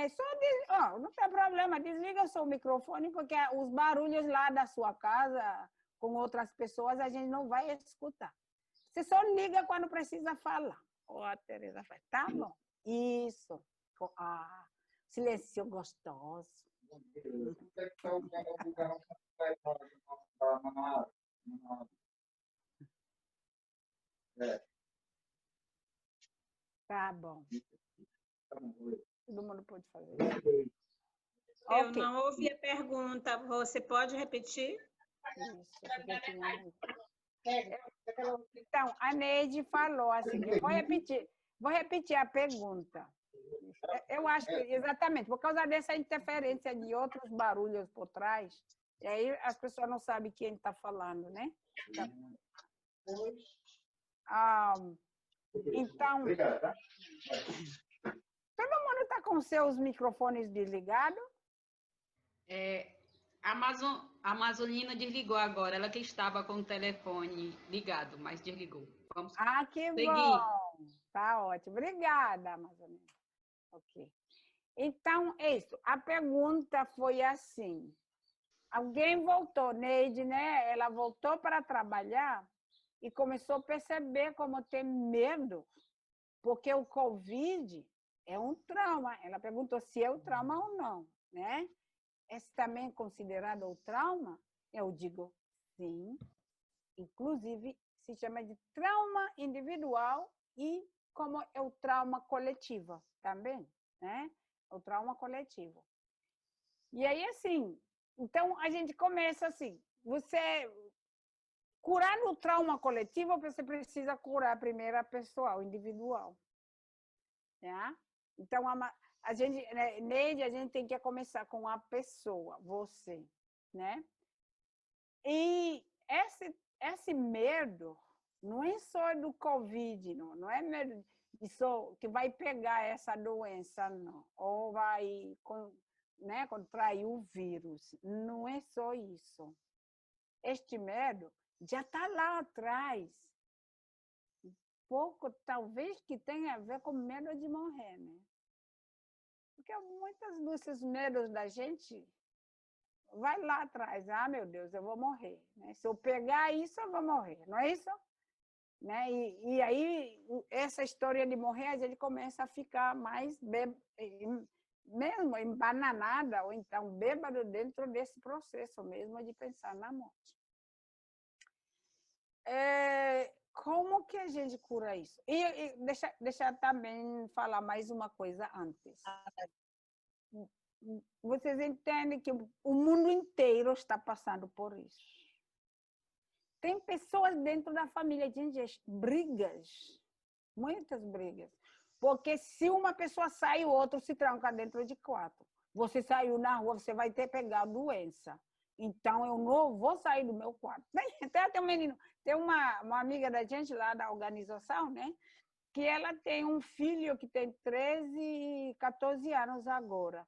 Speaker 1: Só não tem problema, desliga o seu microfone, porque os barulhos lá da sua casa, com outras pessoas, a gente não vai escutar. Você só liga quando precisa falar. Ó, a Tereza faz, tá bom. Isso. Ah, silêncio gostoso. Tá bom. Todo mundo pode fazer.
Speaker 5: Eu não ouvi a pergunta. Você pode repetir?
Speaker 1: Isso, porque tinha muito. Então, a Neide falou assim, eu vou repetir a pergunta. Eu acho que, exatamente, por causa dessa interferência de outros barulhos por trás, e aí as pessoas não sabem quem está falando, né? Então, todo mundo está com seus microfones desligados?
Speaker 3: A Amazonina desligou agora, ela que estava com o telefone ligado, mas desligou. Vamos
Speaker 1: que
Speaker 3: seguir.
Speaker 1: bom! Tá ótimo. Obrigada, Amazonina. Ok. Então, isso. A pergunta foi assim. Alguém voltou, Neide, né? Ela voltou para trabalhar e começou a perceber como tem medo, porque o Covid é um trauma. Ela perguntou se é o trauma ou não, né? É também considerado o trauma? Eu digo sim. Inclusive, se chama de trauma individual e como é o trauma coletivo também, né? O trauma coletivo. E aí, assim, então a gente começa assim, curar no trauma coletivo, você precisa curar primeiro a pessoal, individual. Né? Então, a gente, Neide, a gente tem que começar com a pessoa, você, né? E esse medo não é só do Covid, não é medo de só que vai pegar essa doença, não, ou vai contrair o vírus. Não é só isso. Este medo já está lá atrás. Pouco, talvez, que tenha a ver com medo de morrer, né? Porque muitos desses medos da gente vai lá atrás. Ah, meu Deus, eu vou morrer. Né? Se eu pegar isso, eu vou morrer. Não é isso? Né? E aí, essa história de morrer, a gente começa a ficar mais mesmo embananada, ou então bêbado dentro desse processo mesmo de pensar na morte. Como que a gente cura isso? E deixa também falar mais uma coisa antes. Vocês entendem que o mundo inteiro está passando por isso. Tem pessoas dentro da família, gente, brigas, muitas brigas. Porque se uma pessoa sai, o outro se tranca dentro de quarto. Você saiu na rua, você vai ter pegar doença. Então, eu não vou sair do meu quarto. Tem um menino, tem uma amiga da gente lá da organização, né? Que ela tem um filho que tem 13, 14 anos agora.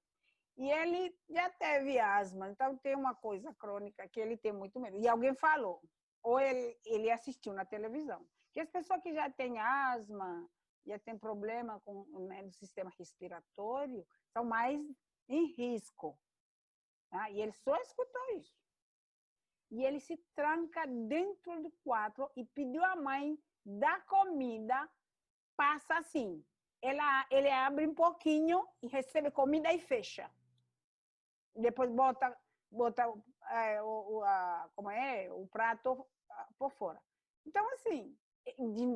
Speaker 1: E ele já teve asma, então tem uma coisa crônica que ele tem muito medo. E alguém falou, ou ele assistiu na televisão, que as pessoas que já têm asma, já têm problema com, né, no sistema respiratório, são mais em risco. Tá? E ele só escutou isso. E ele se tranca dentro do quarto e pediu à mãe dar comida, passa assim. Ele abre um pouquinho e recebe comida e fecha. Depois bota o prato por fora. Então, assim,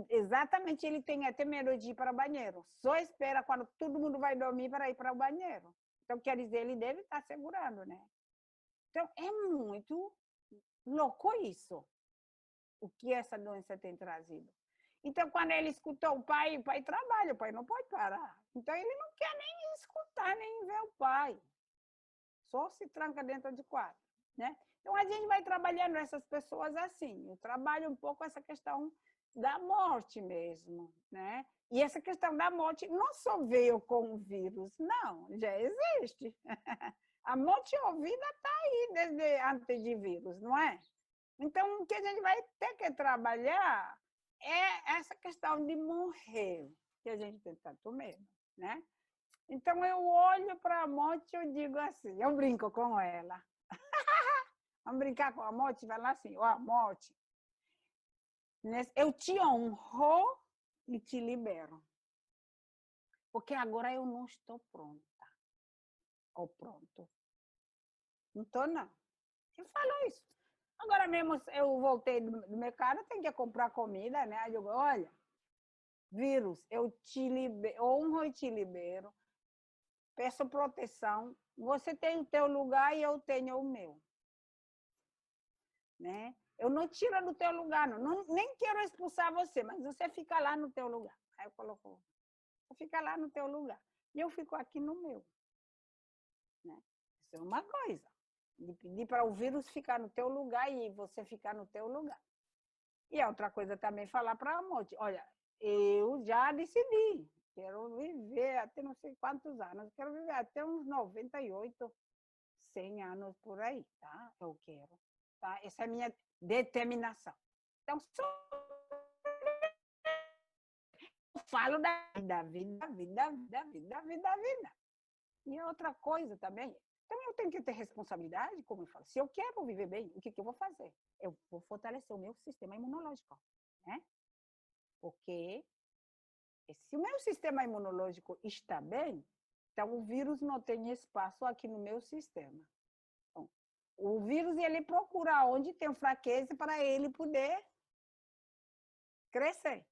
Speaker 1: exatamente ele tem até medo de ir para o banheiro. Só espera quando todo mundo vai dormir para ir para o banheiro. Então, quer dizer, ele deve estar segurando, né? Então, é muito louco isso, o que essa doença tem trazido. Então, quando ele escutou o pai trabalha, o pai não pode parar. Então, ele não quer nem escutar, nem ver o pai. Só se tranca dentro de quarto. né? Então, a gente vai trabalhando essas pessoas assim. Eu trabalho um pouco essa questão da morte mesmo, né? E essa questão da morte não só veio com o vírus, não, já existe. A morte ouvida está aí desde antes de vírus, não é? Então, o que a gente vai ter que trabalhar é essa questão de morrer, que a gente tem tanto medo, né? Então, eu olho para a morte e eu digo assim, eu brinco com ela. Vamos brincar com a morte? Vai lá assim, ó, a morte, eu te honro e te libero. Porque agora eu não estou pronta. Ou pronto. Não estou, não. Eu falo isso. Agora mesmo eu voltei do mercado, tenho que comprar comida, né? Aí eu digo, olha, vírus, eu te libero, honro e te libero. Peço proteção. Você tem o teu lugar e eu tenho o meu. Né? Eu não tiro do teu lugar, não. Nem quero expulsar você, mas você fica lá no teu lugar. Aí eu coloco, fica lá no teu lugar. E eu fico aqui no meu. Né? Isso é uma coisa. De pedir para o vírus ficar no teu lugar e você ficar no teu lugar. E a outra coisa também falar para a morte, olha, eu já decidi, quero viver até não sei quantos anos, quero viver até uns 98, 100 anos por aí, tá? Eu quero. Tá? Essa é a minha determinação. Então, só eu falo da vida. E outra coisa também, então eu tenho que ter responsabilidade, como eu falo. Se eu quero viver bem, o que eu vou fazer? Eu vou fortalecer o meu sistema imunológico, né? Porque se o meu sistema imunológico está bem, então o vírus não tem espaço aqui no meu sistema. Então, o vírus, ele procura onde tem fraqueza para ele poder crescer,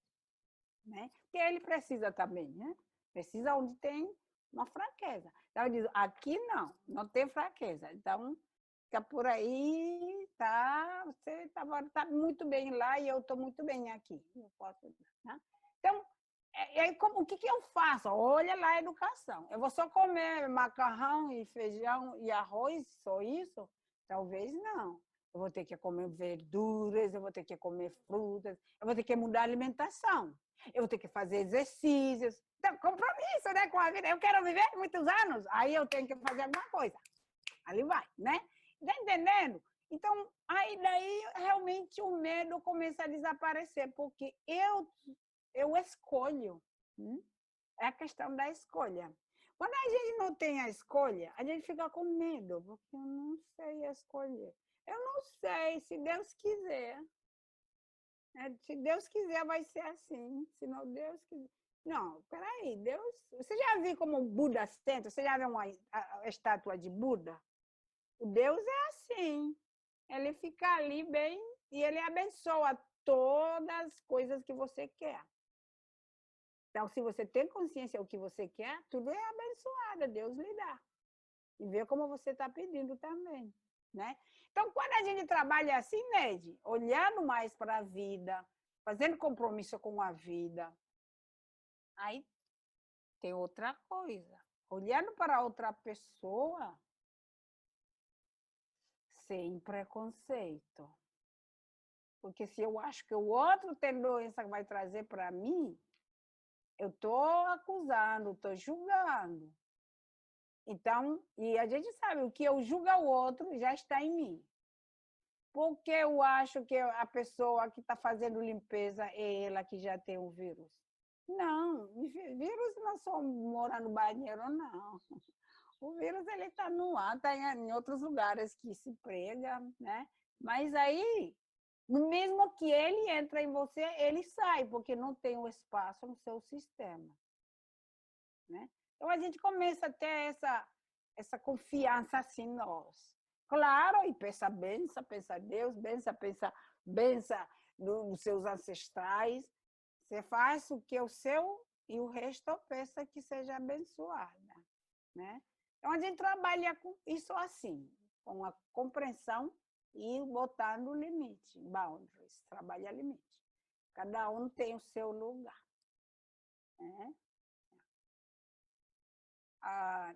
Speaker 1: né? Porque ele precisa também, né? Precisa onde tem uma fraqueza. Então, eu digo, aqui não tem fraqueza. Então, fica por aí, tá? Você está muito bem lá e eu estou muito bem aqui. Não posso, né? Então, e aí, o que eu faço? Olha lá a educação. Eu vou só comer macarrão e feijão e arroz, só isso? Talvez não. Eu vou ter que comer verduras, eu vou ter que comer frutas, eu vou ter que mudar a alimentação, eu vou ter que fazer exercícios. Então, compromisso, né, com a vida. Eu quero viver muitos anos, aí eu tenho que fazer alguma coisa. Ali vai, né? Tá entendendo? Então, aí daí realmente o medo começa a desaparecer, porque eu escolho. É a questão da escolha. Quando a gente não tem a escolha, a gente fica com medo, porque eu não sei escolher. Eu não sei, se Deus quiser. Se Deus quiser, vai ser assim. Se não Deus quiser. Não, peraí, Deus. Você já viu como o Buda senta? Você já viu a estátua de Buda? O Deus é assim. Ele fica ali bem e ele abençoa todas as coisas que você quer. Então, se você tem consciência do que você quer, tudo é abençoado, Deus lhe dá. E vê como você está pedindo também, né? Então, quando a gente trabalha assim, Neide, olhando mais para a vida, fazendo compromisso com a vida, aí tem outra coisa. Olhando para outra pessoa sem preconceito. Porque se eu acho que o outro tem doença que vai trazer para mim, eu estou acusando, estou julgando. Então, e a gente sabe, o que eu julgo o outro já está em mim. Porque eu acho que a pessoa que está fazendo limpeza é ela que já tem o vírus. Não, vírus não só mora no banheiro, não. O vírus ele está no ar, está em outros lugares que se prega, né? Mas aí, mesmo que ele entra em você, ele sai, porque não tem o espaço no seu sistema. Né? Então, a gente começa a ter essa confiança assim em nós. Claro, e pensa benção, pensa Deus, bença nos seus ancestrais. Você faz o que é o seu e o resto pensa que seja abençoada. Né? Então, a gente trabalha com isso assim, com a compreensão e botando limite, boundaries, trabalha limite. Cada um tem o seu lugar. Né?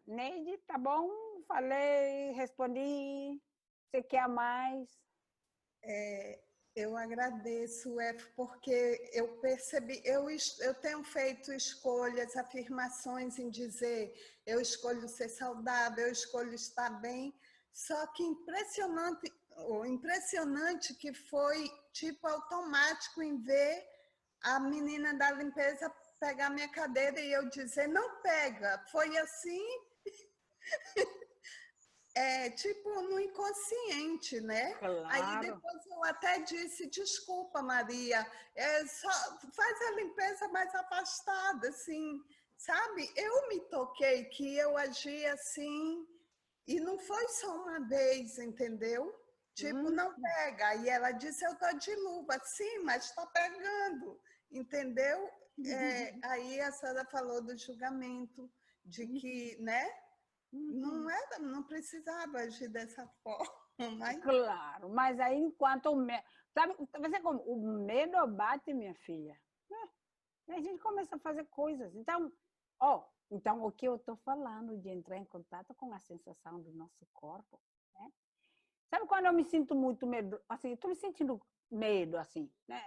Speaker 1: Neide, tá bom? Falei, respondi. Você quer mais?
Speaker 4: Eu agradeço, porque eu percebi, eu tenho feito escolhas, afirmações em dizer eu escolho ser saudável, eu escolho estar bem, só que impressionante que foi tipo automático em ver a menina da limpeza pegar minha cadeira e eu dizer, não pega, foi assim, tipo no inconsciente, né?
Speaker 1: Claro.
Speaker 4: Aí depois eu até disse, desculpa, Maria, só faz a limpeza mais afastada, assim, sabe? Eu me toquei que eu agi assim, e não foi só uma vez, entendeu? Tipo, não pega. E ela disse, eu tô de luva. Sim, mas está pegando, entendeu? Aí a senhora falou do julgamento, de que, né? Não precisava agir dessa forma. Mas...
Speaker 1: Claro, mas aí enquanto o medo... Sabe, você como? O medo bate, minha filha. E a gente começa a fazer coisas. Então, então o que eu estou falando de entrar em contato com a sensação do nosso corpo, né? Sabe quando eu me sinto muito medo, assim, estou me sentindo medo, assim, né?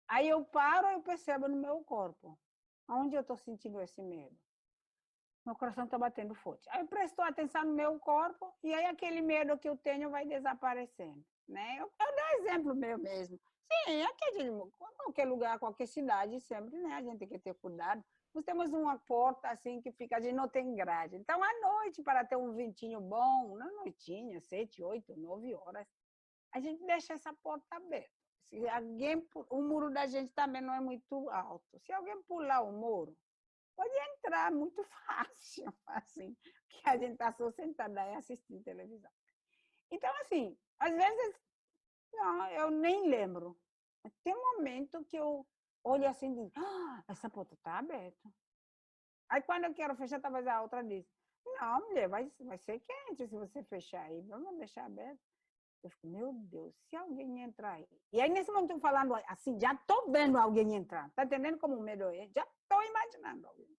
Speaker 1: Aí eu paro e eu percebo no meu corpo, onde eu estou sentindo esse medo. Meu coração está batendo forte. Aí eu presto atenção no meu corpo e aí aquele medo que eu tenho vai desaparecendo, né? Eu dou exemplo meu mesmo. Sim, qualquer lugar, qualquer cidade, sempre, né? A gente tem que ter cuidado. Nós temos uma porta assim que fica, a gente não tem grade. Então, à noite, para ter um ventinho bom, na noitinha, 7, 8, 9 horas, a gente deixa essa porta aberta. Se alguém, o muro da gente também não é muito alto. Se alguém pular o muro, pode entrar muito fácil, assim, que a gente está só sentada aí assistindo televisão. Então, assim, às vezes, não, eu nem lembro. Tem um momento que eu olho assim e digo, essa porta está aberta. Aí, quando eu quero fechar, talvez a outra diz, não, mulher, vai ser quente se você fechar aí, vamos deixar aberto. Eu fico, meu Deus, se alguém entrar aí. E aí, nesse momento, eu falando assim, já estou vendo alguém entrar. Está entendendo como o medo é? Já estou imaginando alguém.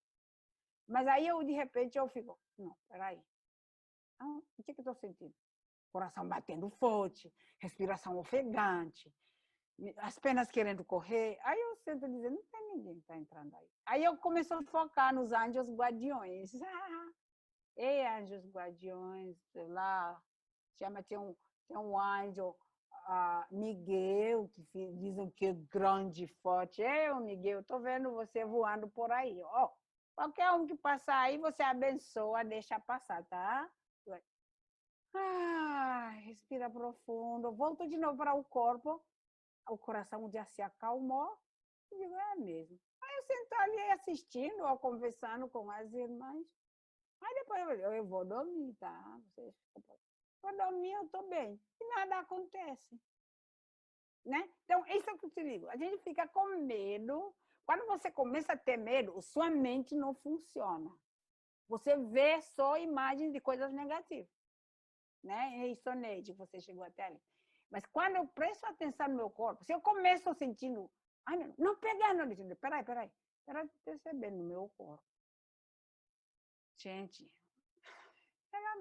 Speaker 1: Mas aí, de repente, eu fico, não, peraí. O que eu estou sentindo? Coração batendo forte, respiração ofegante, as penas querendo correr. Aí eu sinto dizer, não tem ninguém que está entrando aí. Aí eu começo a focar nos anjos guardiões. Ei, anjos guardiões, lá, tem um anjo, Miguel, que dizem que é grande e forte. Miguel, estou vendo você voando por aí. Qualquer um que passar aí, você abençoa, deixa passar, tá? Respira profundo. Volto de novo para o corpo. O coração já se acalmou. E digo, é mesmo. Aí eu sento ali assistindo ou conversando com as irmãs. Aí depois eu vou dormir, tá? Vou dormir, eu estou bem. E nada acontece. Né? Então, isso é o que eu te digo. A gente fica com medo. Quando você começa a ter medo, sua mente não funciona. Você vê só imagens de coisas negativas. Né? É isso, Neide, você chegou até ali. Mas quando eu presto atenção no meu corpo, se eu começo sentindo, não pegando, peraí, perceber no meu corpo. Gente, ela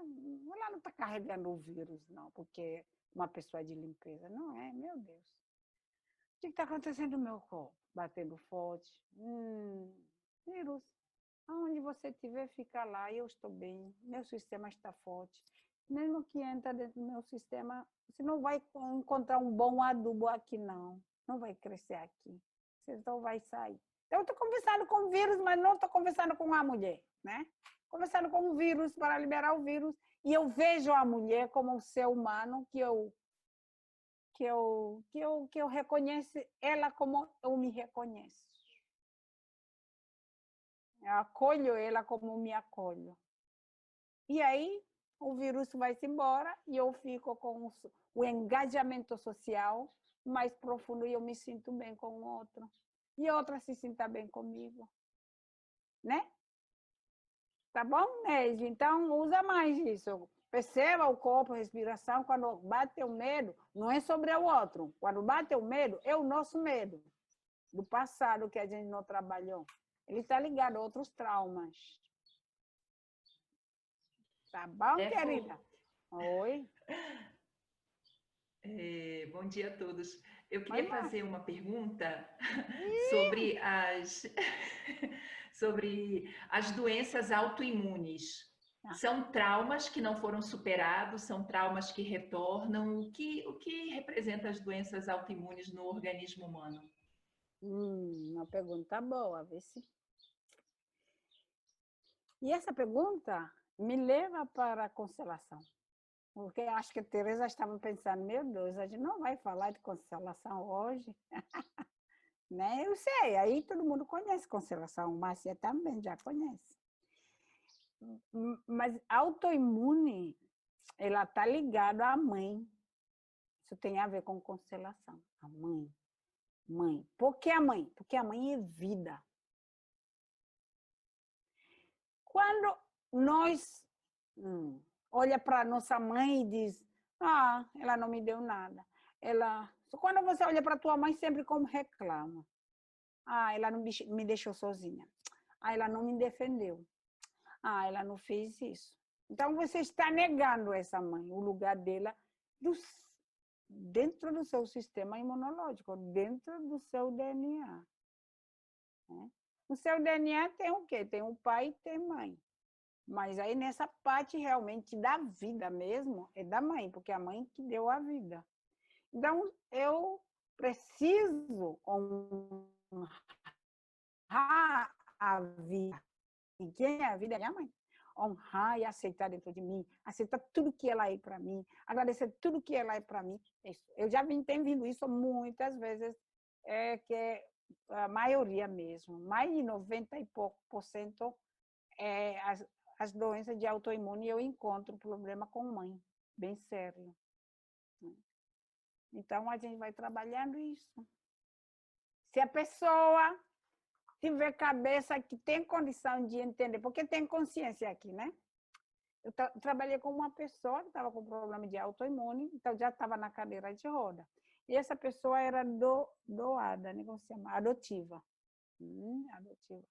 Speaker 1: não está carregando o vírus, não, porque uma pessoa de limpeza. Não é, meu Deus. O que está acontecendo no meu corpo? Batendo forte. Vírus. Aonde você estiver, fica lá, eu estou bem, meu sistema está forte. Mesmo que entra dentro do meu sistema, você não vai encontrar um bom adubo aqui, não. Não vai crescer aqui. Você só vai sair. Eu estou conversando com o vírus, mas não estou conversando com a mulher, né? Conversando com o vírus para liberar o vírus. E eu vejo a mulher como um ser humano que eu reconheço ela como eu me reconheço. Eu acolho ela como me acolho. E aí, o vírus vai-se embora e eu fico com o engajamento social mais profundo e eu me sinto bem com o outro. E a outra se sinta bem comigo. Né? Tá bom, Neide? Então, usa mais isso. Perceba o corpo, a respiração. Quando bate o medo, não é sobre o outro. Quando bate o medo, é o nosso medo. Do passado que a gente não trabalhou. Ele está ligado a outros traumas. Tá bom, querida? Oi.
Speaker 8: Bom dia a todos. Eu queria
Speaker 1: Vai lá.
Speaker 8: fazer uma pergunta sobre sobre as doenças autoimunes. São traumas que não foram superados, são traumas que retornam. O que representa as doenças autoimunes no organismo humano?
Speaker 1: Uma pergunta boa, vê se. E essa pergunta me leva para a constelação. Porque acho que a Teresa estava pensando, meu Deus, a gente não vai falar de constelação hoje. Né? Eu sei, aí todo mundo conhece constelação, Márcia também já conhece. Mas autoimune, ela está ligada à mãe. Isso tem a ver com constelação. A mãe. Mãe. Por que a mãe? Porque a mãe é vida. Quando nós olha para nossa mãe e diz, ela não me deu nada. Quando você olha para tua mãe, sempre como reclama. Ela não me deixou sozinha. Ela não me defendeu. Ela não fez isso. Então, você está negando essa mãe, o lugar dela dentro do seu sistema imunológico, dentro do seu DNA. Né? No seu DNA tem o quê? Tem o pai e tem mãe. Mas aí nessa parte realmente da vida mesmo, é da mãe, porque é a mãe que deu a vida. Então, eu preciso honrar a vida. E quem é a vida é a mãe. Honrar e aceitar dentro de mim, aceitar tudo que ela é para mim, agradecer tudo que ela é para mim. Eu já tenho vindo isso muitas vezes, que é a maioria mesmo, mais de 90 e pouco por cento as doenças de autoimune eu encontro problema com mãe, bem sério. Então, a gente vai trabalhando isso. Se a pessoa tiver cabeça que tem condição de entender, porque tem consciência aqui, né? Eu trabalhei com uma pessoa que estava com problema de autoimune, então já estava na cadeira de roda. E essa pessoa era doada, né? Como se chama? Adotiva. Adotiva.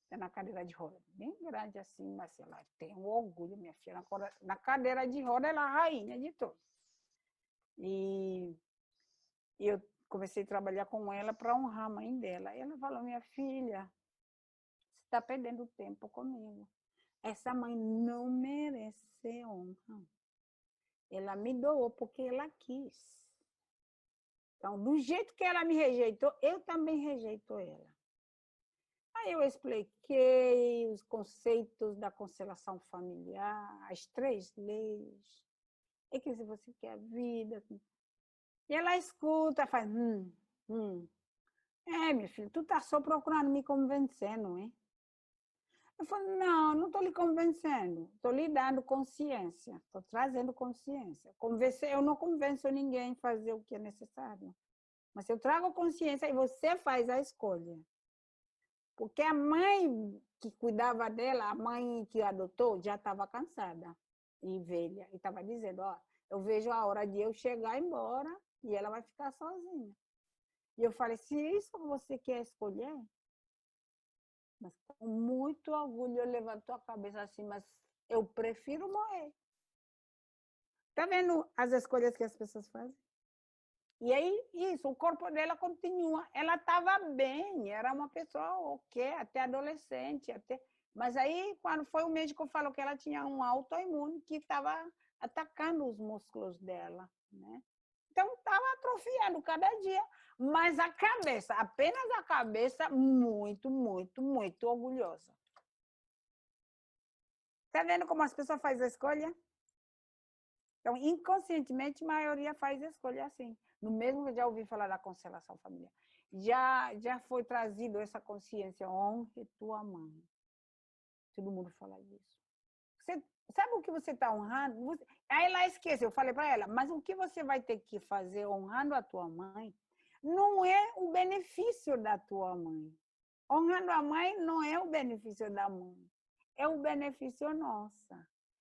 Speaker 1: Está na cadeira de roda, bem grande assim, mas ela tem um orgulho, minha filha. Na cadeira de roda, ela é a rainha de todos. E eu comecei a trabalhar com ela para honrar a mãe dela. E ela falou, minha filha, você está perdendo tempo comigo. Essa mãe não merece honra. Ela me doou porque ela quis. Então, do jeito que ela me rejeitou, eu também rejeito ela. Aí eu expliquei os conceitos da constelação familiar, as 3 leis. É que se você quer a vida... E ela escuta, faz... minha filha, tu tá só procurando me convencer, não é? Eu falo, não estou lhe convencendo. Estou lhe dando consciência. Estou trazendo consciência. Eu não convenço ninguém a fazer o que é necessário. Mas eu trago consciência e você faz a escolha. Porque a mãe que cuidava dela, a mãe que adotou, já estava cansada e velha. E estava dizendo, eu vejo a hora de eu chegar embora e ela vai ficar sozinha. E eu falei, se isso você quer escolher, mas com muito orgulho eu levantou a cabeça assim, mas eu prefiro morrer. Tá vendo as escolhas que as pessoas fazem? E aí, isso, o corpo dela continua. Ela estava bem, era uma pessoa ok, até adolescente. Mas aí, quando foi o médico falou que ela tinha um autoimune que estava atacando os músculos dela, né? Então, estava atrofiando cada dia. Mas a cabeça, apenas a cabeça, muito, muito, muito orgulhosa. Está vendo como as pessoas fazem a escolha? Então, inconscientemente, a maioria faz a escolha assim. No mesmo que eu já ouvi falar da constelação familiar. Já foi trazido essa consciência, honre tua mãe. Todo mundo fala disso. Você sabe o que você está honrando? Aí ela esquece, eu falei para ela, mas o que você vai ter que fazer honrando a tua mãe não é o benefício da tua mãe. Honrando a mãe não é o benefício da mãe, é o benefício nosso.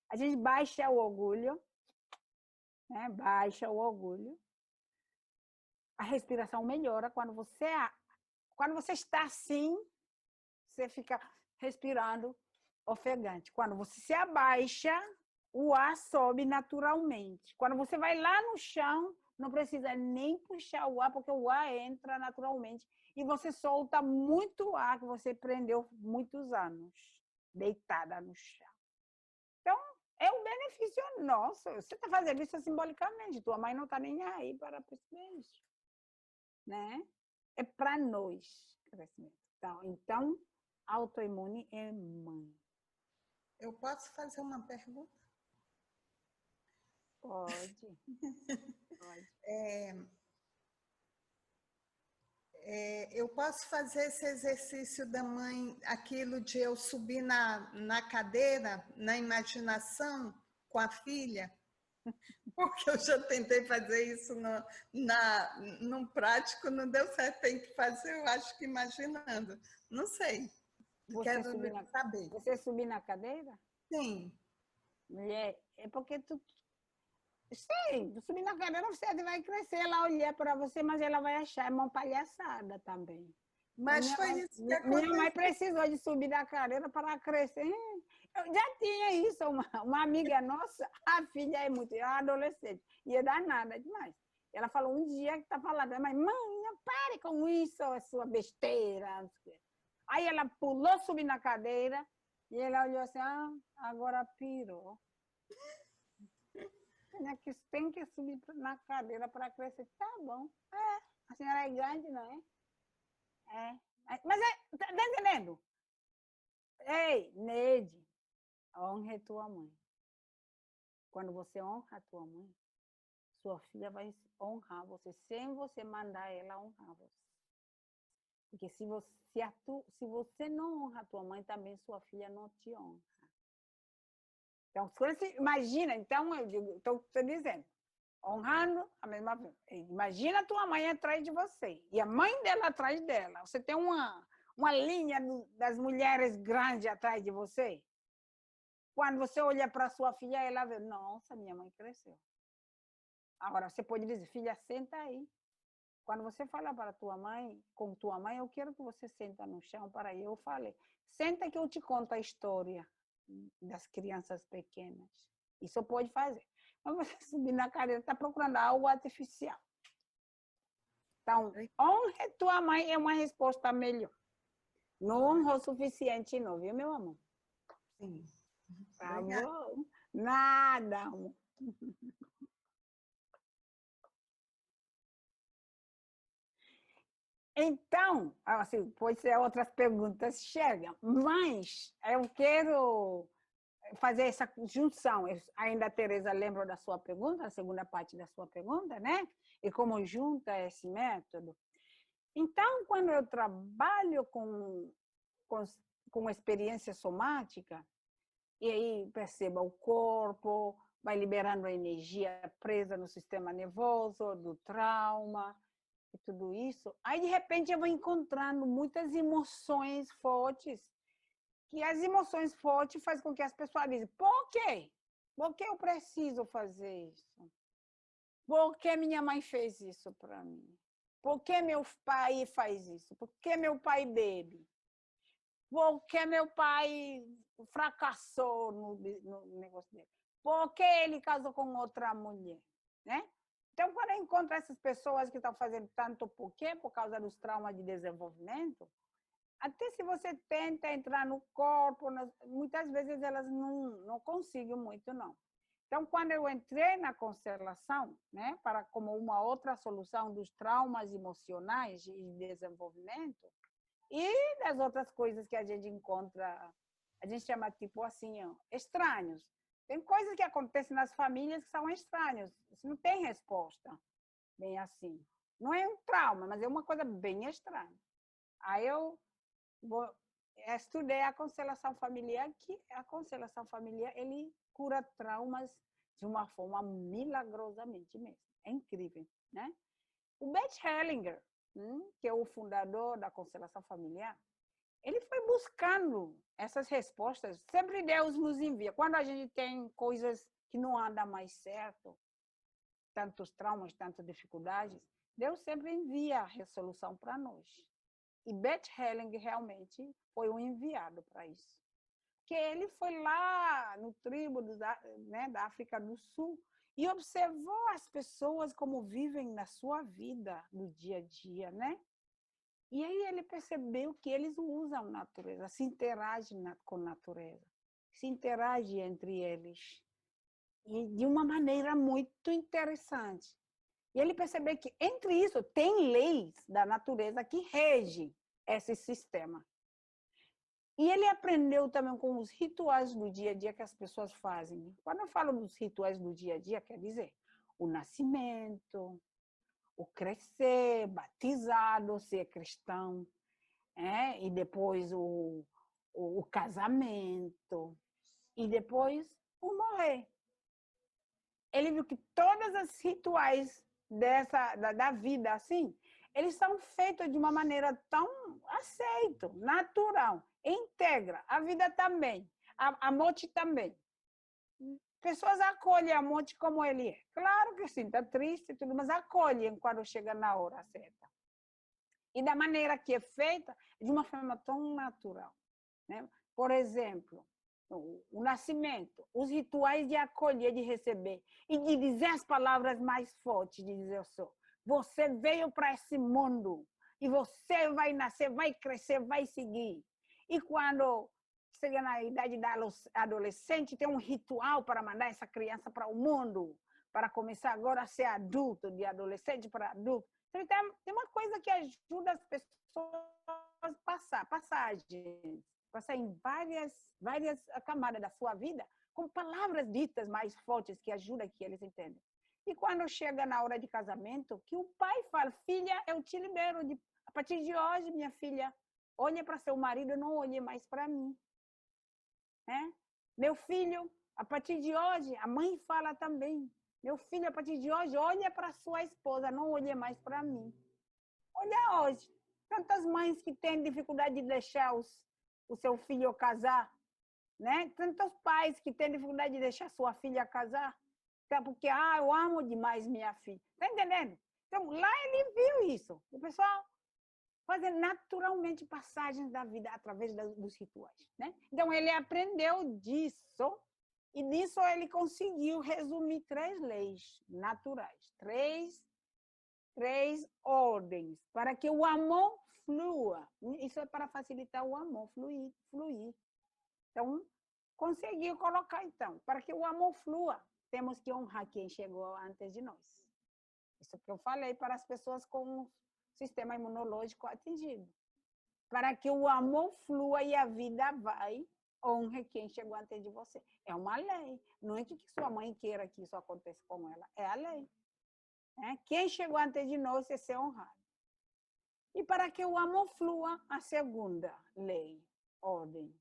Speaker 1: A gente baixa o orgulho, né? Baixa o orgulho. A respiração melhora quando você está assim, você fica respirando ofegante. Quando você se abaixa, o ar sobe naturalmente. Quando você vai lá no chão, não precisa nem puxar o ar, porque o ar entra naturalmente. E você solta muito ar que você prendeu muitos anos, deitada no chão. Então, é um benefício nosso. Você está fazendo isso simbolicamente. Tua mãe não está nem aí para perceber isso. Né? É para nós, crescimento. Então, autoimune é mãe.
Speaker 4: Eu posso fazer uma pergunta?
Speaker 1: Pode. Pode.
Speaker 4: Eu posso fazer esse exercício da mãe, aquilo de eu subir na cadeira, na imaginação, com a filha? Porque eu já tentei fazer isso num prático, não deu certo, tem que fazer, eu acho que imaginando. Não sei. Quero saber.
Speaker 1: Você subir na cadeira?
Speaker 4: Sim.
Speaker 1: Mulher, é porque tu... Sim, subir na cadeira você vai crescer, ela olhar para você, mas ela vai achar é uma palhaçada também.
Speaker 4: Mas foi isso que aconteceu.
Speaker 1: Minha mãe precisou de subir na cadeira para crescer. Eu já tinha isso, uma amiga nossa, a filha é muito, é adolescente, e é danada demais. Ela falou um dia que está falando, mas mãe, não pare com isso, a sua besteira. Aí ela pulou, subiu na cadeira, e ela olhou assim, agora pirou. Tem que subir na cadeira para crescer. Tá bom. A senhora é grande, não é? Mas tá entendendo? Ei, Neide, honre tua mãe. Quando você honra a tua mãe, sua filha vai honrar você, sem você mandar ela honrar você. Porque se você não honra a tua mãe, também sua filha não te honra. Então, você imagina, então, eu estou dizendo, honrando a mesma coisa. Imagina a tua mãe atrás de você e a mãe dela atrás dela. Você tem uma linha das mulheres grandes atrás de você. Quando você olha para sua filha, ela vê, nossa, minha mãe cresceu. Agora, você pode dizer, filha, senta aí. Quando você fala para tua mãe, com tua mãe, eu quero que você senta no chão para eu falei. Senta que eu te conto a história das crianças pequenas. Isso pode fazer. Mas você subir na cadeira, está procurando algo artificial. Então, honre tua mãe é uma resposta melhor. Não honrou o suficiente não, viu, meu amor?
Speaker 4: Sim.
Speaker 1: Tá bom? Nada, amor. Então, assim, pode ser outras perguntas chegam, mas eu quero fazer essa junção. Ainda a Tereza lembra da sua pergunta, a segunda parte da sua pergunta, né? E como junta esse método. Então, quando eu trabalho com experiência somática, e aí perceba o corpo, vai liberando a energia presa no sistema nervoso, do trauma, e tudo isso, aí de repente eu vou encontrando muitas emoções fortes, que as emoções fortes fazem com que as pessoas dizem, por quê? Por que eu preciso fazer isso? Por que minha mãe fez isso para mim? Por que meu pai faz isso? Por que meu pai bebe? Por que meu pai fracassou no negócio dele? Por que ele casou com outra mulher? Né? Então, quando eu encontro essas pessoas que estão fazendo tanto por quê? Por causa dos traumas de desenvolvimento, até se você tenta entrar no corpo, muitas vezes elas não conseguem muito, não. Então, quando eu entrei na constelação, né, como uma outra solução dos traumas emocionais de desenvolvimento e das outras coisas que a gente encontra, a gente chama tipo assim, estranhos. Tem coisas que acontecem nas famílias que são estranhas. Isso não tem resposta, bem assim. Não é um trauma, mas é uma coisa bem estranha. Aí eu estudei a constelação familiar, que a constelação familiar, ele cura traumas de uma forma milagrosamente mesmo. É incrível, né? O Bert Hellinger, que é o fundador da constelação familiar, ele foi buscando essas respostas. Sempre Deus nos envia. Quando a gente tem coisas que não andam mais certo, tantos traumas, tantas dificuldades, Deus sempre envia a resolução para nós. E Bert Hellinger realmente foi um enviado para isso. que ele foi lá no tribo né, da África do Sul e observou as pessoas como vivem na sua vida, no dia a dia, né? E aí ele percebeu que eles usam a natureza, se interagem com a natureza, se interagem entre eles, e de uma maneira muito interessante. E ele percebeu que, entre isso, tem leis da natureza que regem esse sistema. E ele aprendeu também com os rituais do dia a dia que as pessoas fazem. Quando eu falo dos rituais do dia a dia, quer dizer o nascimento, o crescer, batizado, ser cristão, e depois o casamento, e depois o morrer. Ele viu que todos os rituais da vida, assim, eles são feitos de uma maneira tão aceita, natural, integra a vida também, a morte também. Pessoas acolhem a morte como ele é. Claro que sim, está triste e tudo, mas acolhem quando chega na hora certa. E da maneira que é feita, de uma forma tão natural, né? Por exemplo, o nascimento, os rituais de acolher, de receber, e de dizer as palavras mais fortes, de dizer só, você veio para esse mundo, e você vai nascer, vai crescer, vai seguir. E quando chega na idade da adolescente, tem um ritual para mandar essa criança para o mundo, para começar agora a ser adulto, de adolescente para adulto. Então, tem uma coisa que ajuda as pessoas a passar em várias camadas da sua vida, com palavras ditas mais fortes que ajudam que eles entendam. E quando chega na hora de casamento, que o pai fala, filha, eu te libero, a partir de hoje, minha filha, olhe para seu marido, não olhe mais para mim. Meu filho, a partir de hoje, a mãe fala também, meu filho, a partir de hoje, olha para sua esposa, não olhe mais para mim. Olha hoje, tantas mães que têm dificuldade de deixar o seu filho casar, né? Tantos pais que têm dificuldade de deixar sua filha casar, porque, eu amo demais minha filha. Está entendendo? Então, lá ele viu isso. O pessoal fazem naturalmente passagens da vida através dos rituais, né? Então, ele aprendeu disso, e nisso ele conseguiu resumir 3 leis naturais, três ordens, para que o amor flua. Isso é para facilitar o amor fluir. Então, conseguiu colocar, então, para que o amor flua, temos que honrar quem chegou antes de nós. Isso que eu falei para as pessoas com o sistema imunológico atingido. Para que o amor flua e a vida vai, honre quem chegou antes de você. É uma lei. Não é que sua mãe queira que isso aconteça com ela. É a lei. Quem chegou antes de nós é ser honrado. E para que o amor flua, a segunda lei, ordem.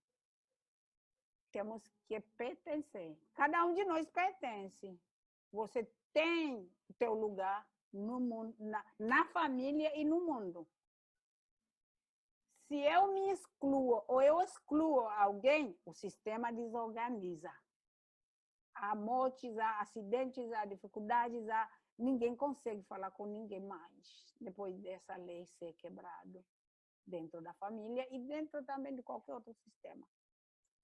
Speaker 1: Temos que pertencer. Cada um de nós pertence. Você tem o teu lugar no mundo, na família e no mundo. Se eu me excluo ou eu excluo alguém, o sistema desorganiza. Há mortes, há acidentes, há dificuldades, ninguém consegue falar com ninguém mais, depois dessa lei ser quebrada dentro da família e dentro também de qualquer outro sistema.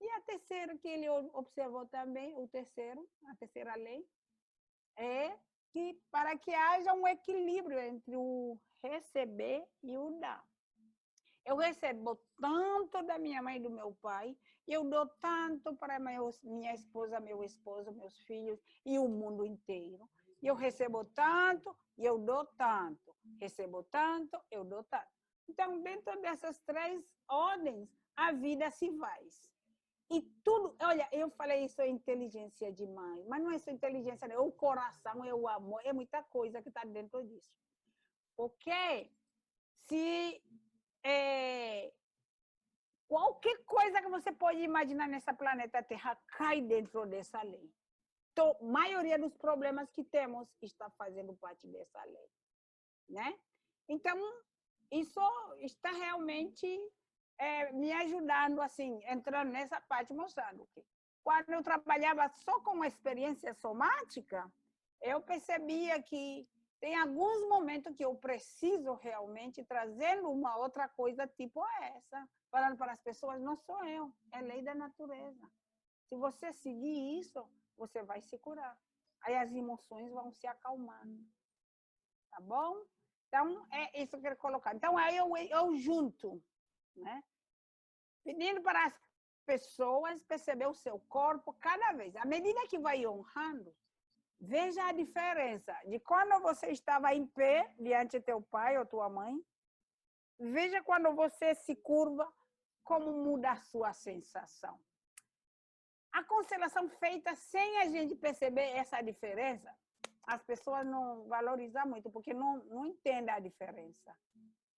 Speaker 1: E a terceira que ele observou também, a terceira lei, é que para que haja um equilíbrio entre o receber e o dar. Eu recebo tanto da minha mãe e do meu pai, e eu dou tanto para minha esposa, meu esposo, meus filhos e o mundo inteiro. E eu recebo tanto e eu dou tanto. Recebo tanto, eu dou tanto. Então, dentro dessas 3 ordens, a vida se faz. E tudo, olha, eu falei isso é inteligência demais, mas não é só inteligência, não, é o coração, é o amor, é muita coisa que está dentro disso. Porque se qualquer coisa que você pode imaginar nessa planeta Terra cai dentro dessa lei. Então, a maioria dos problemas que temos está fazendo parte dessa lei, né? Então, isso está realmente me ajudando, assim, entrando nessa parte, mostrando que quando eu trabalhava só com experiência somática, eu percebia que tem alguns momentos que eu preciso realmente trazendo uma outra coisa tipo essa, falando para as pessoas, não sou eu, é lei da natureza. Se você seguir isso, você vai se curar. Aí as emoções vão se acalmando. Tá bom? Então, é isso que eu quero colocar. Então, aí eu junto, né? Pedindo para as pessoas perceber o seu corpo cada vez. À medida que vai honrando, veja a diferença de quando você estava em pé diante de teu pai ou tua mãe. Veja quando você se curva, como muda a sua sensação. A constelação feita sem a gente perceber essa diferença, as pessoas não valorizam muito, porque não entendem a diferença.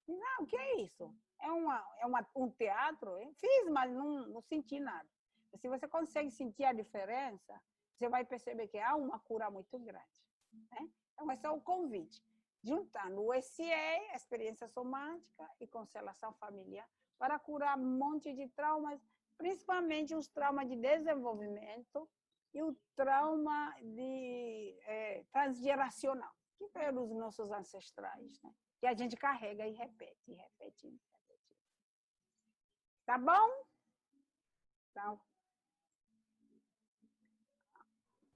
Speaker 1: Não, o que é isso? É um teatro? Eu fiz, mas não senti nada. Se você consegue sentir a diferença, você vai perceber que há uma cura muito grande. Né? Então, esse é o convite. Juntando o SE, experiência somática e constelação familiar, para curar um monte de traumas, principalmente os traumas de desenvolvimento e o trauma transgeracional, que veio dos nossos ancestrais, né? Que a gente carrega e repete. Tá bom? Então,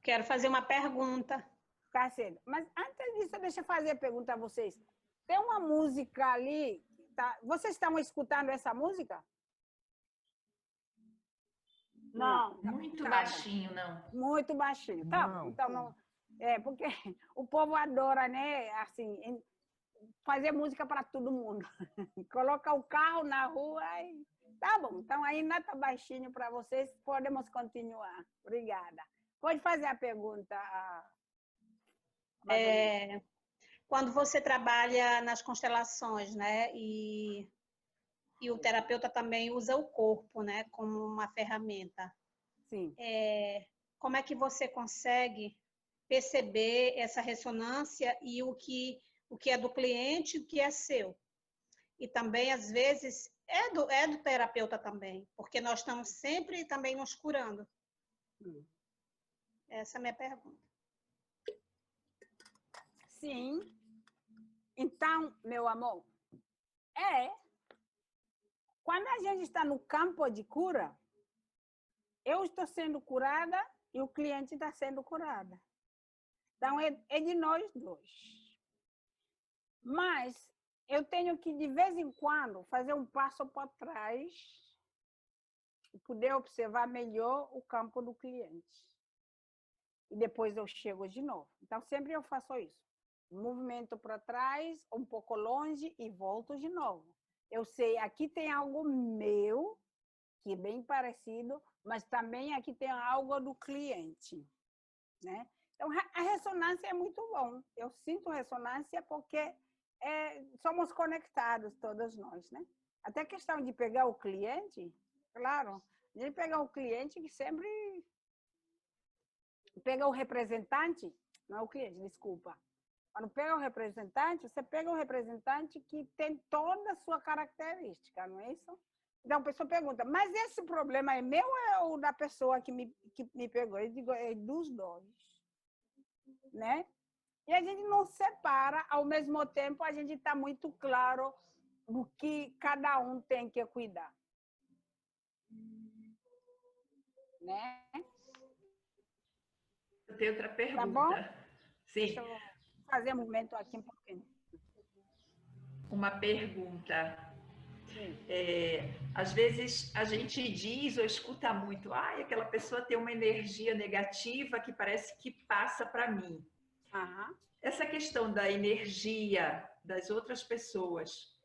Speaker 5: quero fazer uma pergunta.
Speaker 1: Tá cedo. Mas antes disso, deixa eu fazer a pergunta a vocês. Tem uma música ali, tá? Vocês estão escutando essa música?
Speaker 6: Não.
Speaker 8: Muito baixinho, não.
Speaker 1: Muito baixinho. Tá bom. Então, não. Porque o povo adora, né? Assim, fazer música para todo mundo. Coloca o carro na rua e... Tá bom. Então, ainda está baixinho para vocês. Podemos continuar. Obrigada. Pode fazer a pergunta.
Speaker 5: Quando você trabalha nas constelações, né? E o terapeuta também usa o corpo, né? Como uma ferramenta.
Speaker 1: Sim.
Speaker 5: Como é que você consegue perceber essa ressonância e o que é do cliente e o que é seu? E também, às vezes, é do terapeuta também, porque nós estamos sempre também nos curando. Essa é a minha pergunta.
Speaker 1: Sim. Então, meu amor, quando a gente está no campo de cura, eu estou sendo curada e o cliente está sendo curado. Então, é de nós dois. Mas eu tenho que, de vez em quando, fazer um passo para trás e poder observar melhor o campo do cliente. E depois eu chego de novo. Então, sempre eu faço isso. Movimento para trás, um pouco longe e volto de novo. Eu sei, aqui tem algo meu, que é bem parecido, mas também aqui tem algo do cliente, né? Então, a ressonância é muito bom. Eu sinto ressonância porque somos conectados, todos nós, né? Até a questão de pegar o cliente, claro, de pegar o cliente que sempre... Pega o representante, não é o cliente, desculpa. Quando pega o representante, você pega um representante que tem toda a sua característica, não é isso? Então, a pessoa pergunta, mas esse problema é meu ou é o da pessoa que me pegou? Eu digo, é dos dois, né? E a gente não separa, ao mesmo tempo, a gente está muito claro do que cada um tem que cuidar. Né?
Speaker 8: Eu tenho outra pergunta.
Speaker 1: Tá bom?
Speaker 8: Sim.
Speaker 1: Deixa eu fazer um movimento aqui um pouquinho.
Speaker 8: Uma pergunta. Às vezes a gente diz ou escuta muito, aquela pessoa tem uma energia negativa que parece que passa para mim. Essa questão da energia das outras pessoas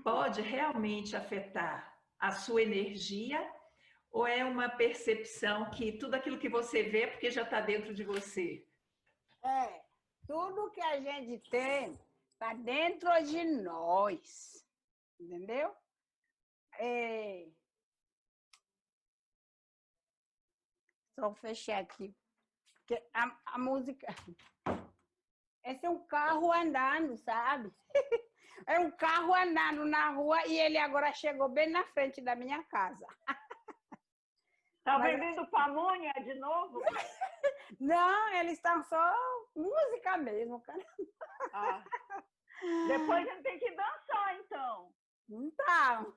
Speaker 8: pode realmente afetar a sua energia ou é uma percepção que tudo aquilo que você vê é porque já está dentro de você?
Speaker 1: Tudo que a gente tem está dentro de nós, entendeu? Só fechar aqui, porque a música... Esse é um carro andando, sabe? É um carro andando na rua e ele agora chegou bem na frente da minha casa.
Speaker 6: Está vendendo pamonha de novo?
Speaker 1: Não, eles estão só música mesmo, cara.
Speaker 6: Ah. Depois a gente tem que dançar, então.
Speaker 1: Então,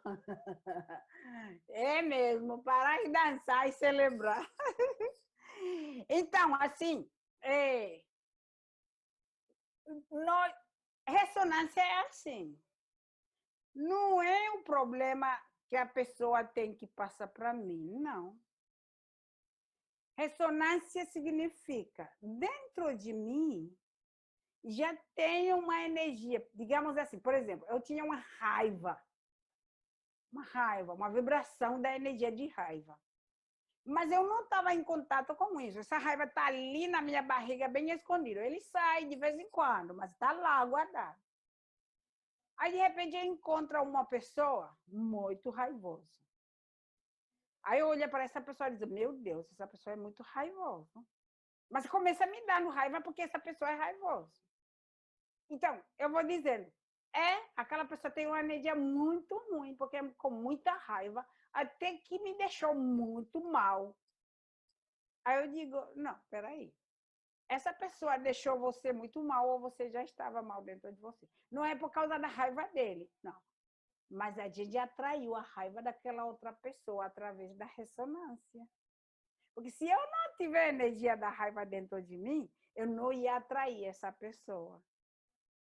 Speaker 1: é mesmo, parar de dançar e celebrar. Então, assim, ressonância é assim. Não é um problema que a pessoa tem que passar para mim, não. Ressonância significa, dentro de mim, já tem uma energia, digamos assim, por exemplo, eu tinha uma raiva, uma vibração da energia de raiva. Mas eu não estava em contato com isso. Essa raiva está ali na minha barriga, bem escondida. Ele sai de vez em quando, mas está lá guardado. Aí, de repente, eu encontro uma pessoa muito raivosa. Aí eu olho para essa pessoa e digo, meu Deus, essa pessoa é muito raivosa. Mas começa a me dar raiva porque essa pessoa é raivosa. Então, eu vou dizendo, aquela pessoa tem uma energia muito ruim, porque é com muita raiva, até que me deixou muito mal. Aí eu digo, não, peraí. Essa pessoa deixou você muito mal ou você já estava mal dentro de você. Não é por causa da raiva dele, não. Mas a gente atraiu a raiva daquela outra pessoa através da ressonância. Porque se eu não tiver energia da raiva dentro de mim, eu não ia atrair essa pessoa.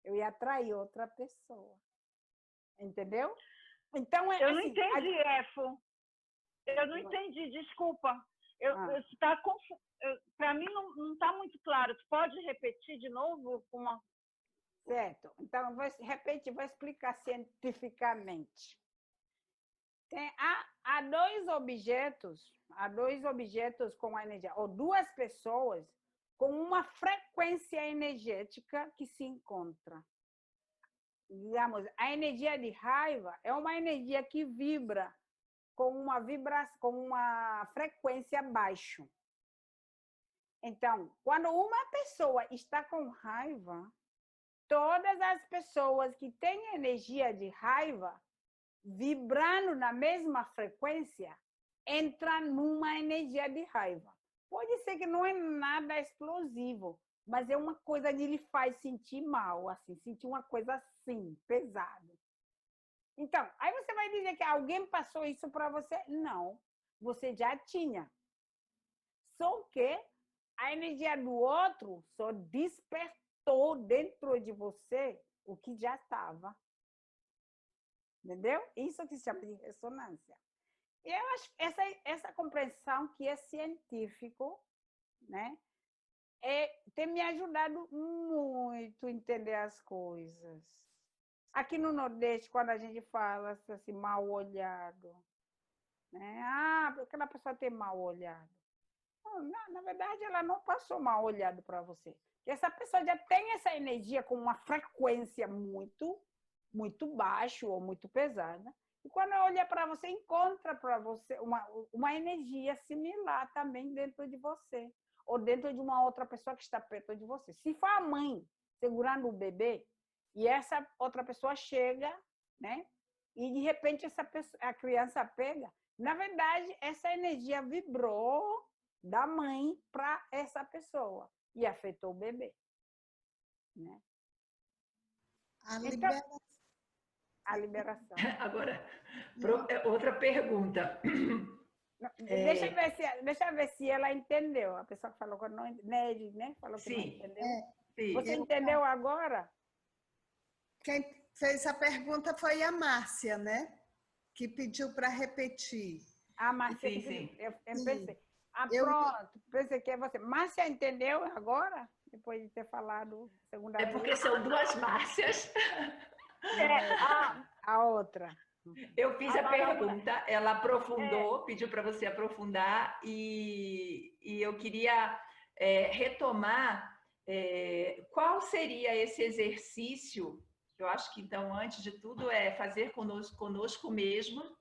Speaker 1: Eu ia atrair outra pessoa. Entendeu? Então,
Speaker 6: eu não entendi, Efo. Eu não entendi, desculpa. Para mim não está muito claro. Tu pode repetir de novo?
Speaker 1: Certo. Então, vou repetir, vou explicar cientificamente. Há dois objetos com a energia, ou duas pessoas com uma frequência energética que se encontra. Digamos, a energia de raiva é uma energia que vibra com uma frequência baixa. Então, quando uma pessoa está com raiva, todas as pessoas que têm energia de raiva, vibrando na mesma frequência, entram numa energia de raiva. Pode ser que não é nada explosivo, mas é uma coisa que lhe faz sentir mal, assim, sentir uma coisa assim, pesada. Então, aí você vai dizer que alguém passou isso para você? Não, você já tinha. Só que a energia do outro só despertou dentro de você o que já estava. Entendeu? Isso que se chama de ressonância. E eu acho que essa compreensão que é científico, né, tem me ajudado muito a entender as coisas. Aqui no Nordeste, quando a gente fala assim, mal olhado, né? Aquela pessoa tem mal olhado. Na verdade, ela não passou mal olhado para você. Porque essa pessoa já tem essa energia com uma frequência muito baixa ou muito pesada. E quando ela olha para você, encontra para você uma energia similar também dentro de você. Ou dentro de uma outra pessoa que está perto de você. Se for a mãe segurando o bebê, e essa outra pessoa chega, né? E de repente a criança pega. Na verdade, essa energia vibrou da mãe para essa pessoa e afetou o bebê, né? A liberação.
Speaker 8: Agora, outra pergunta.
Speaker 1: Deixa eu ver se ela entendeu. A pessoa que falou que não entendeu, né? Falou que não entendeu.
Speaker 8: Sim.
Speaker 1: Você entendeu agora?
Speaker 4: Quem fez a pergunta foi a Márcia, né? Que pediu para repetir.
Speaker 1: A Márcia que pediu. Eu pensei. Pronto, pensei que é você. Márcia entendeu agora? Depois de ter falado segunda vez?
Speaker 8: É porque são duas Márcias.
Speaker 1: A outra.
Speaker 8: Eu fiz a pergunta, ela aprofundou, pediu para você aprofundar, e eu queria retomar qual seria esse exercício. Eu acho que, então, antes de tudo, é fazer conosco mesmos.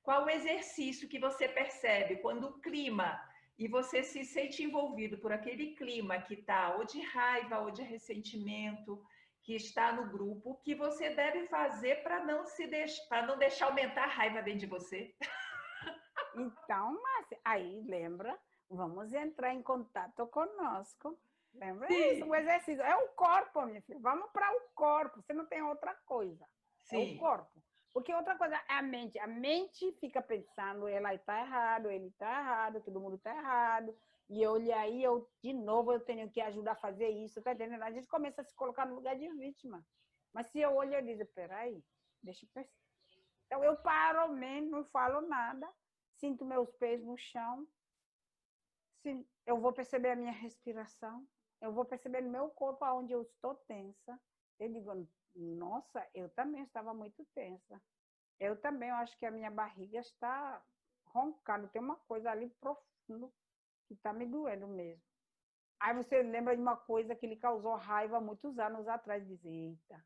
Speaker 8: Qual o exercício que você percebe quando o clima, e você se sente envolvido por aquele clima que está ou de raiva ou de ressentimento, que está no grupo, que você deve fazer para não deixar aumentar a raiva dentro de você?
Speaker 1: Então, Márcia, aí lembra, vamos entrar em contato conosco Lembra? É isso, o exercício. É o corpo, minha filha. Vamos para o corpo. Você não tem outra coisa. É o corpo. Porque outra coisa é a mente. A mente fica pensando, ela está errado, ele está errado, todo mundo está errado. E aí, de novo, eu tenho que ajudar a fazer isso. Tá entendendo? A gente começa a se colocar no lugar de vítima. Mas se eu olho, eu digo, peraí, deixa eu pensar. Então, eu paro mesmo, não falo nada, sinto meus pés no chão, eu vou perceber a minha respiração, eu vou perceber no meu corpo onde eu estou tensa. Eu digo, nossa, eu também estava muito tensa. Eu também, eu acho que a minha barriga está roncando, tem uma coisa ali profunda que está me doendo mesmo. Aí você lembra de uma coisa que lhe causou raiva muitos anos atrás, diz, eita.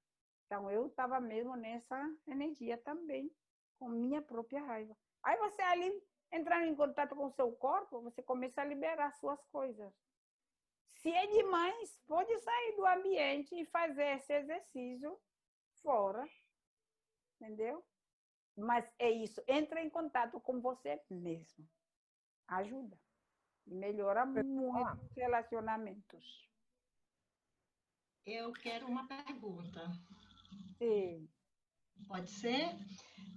Speaker 1: Então, eu estava mesmo nessa energia também, com minha própria raiva. Aí você ali, entrando em contato com o seu corpo, você começa a liberar suas coisas. Se é demais, pode sair do ambiente e fazer esse exercício fora, entendeu? Mas é isso, entra em contato com você mesmo. Ajuda. Melhora muito os relacionamentos.
Speaker 9: Eu quero uma pergunta.
Speaker 1: Sim.
Speaker 9: Pode ser?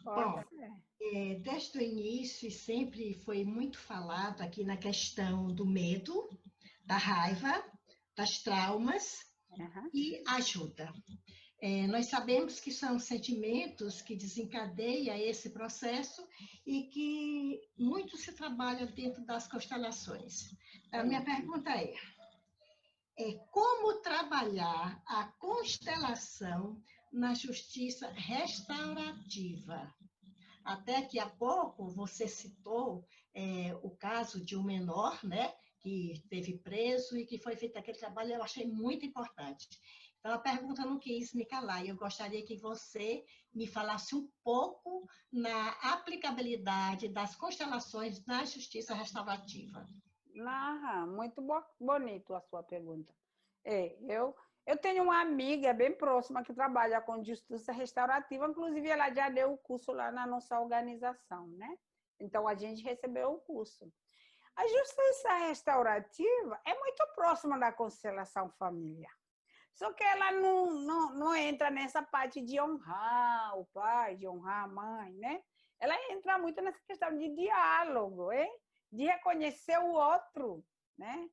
Speaker 1: Pode ser.
Speaker 9: Desde o início, sempre foi muito falado aqui na questão do medo, da raiva, das traumas e ajuda. Nós sabemos que são sentimentos que desencadeiam esse processo e que muito se trabalha dentro das constelações. A minha pergunta é como trabalhar a constelação na justiça restaurativa? Até que há pouco você citou o caso de um menor, né, que esteve preso e que foi feito aquele trabalho, eu achei muito importante. Então, a pergunta não quis me calar, e eu gostaria que você me falasse um pouco na aplicabilidade das constelações na justiça restaurativa.
Speaker 1: Muito bonito a sua pergunta. Eu tenho uma amiga bem próxima que trabalha com justiça restaurativa, inclusive ela já deu o curso lá na nossa organização, né? Então, a gente recebeu o curso. A justiça restaurativa é muito próxima da constelação familiar. Só que ela não entra nessa parte de honrar o pai, de honrar a mãe, né? Ela entra muito nessa questão de diálogo, de reconhecer o outro, né?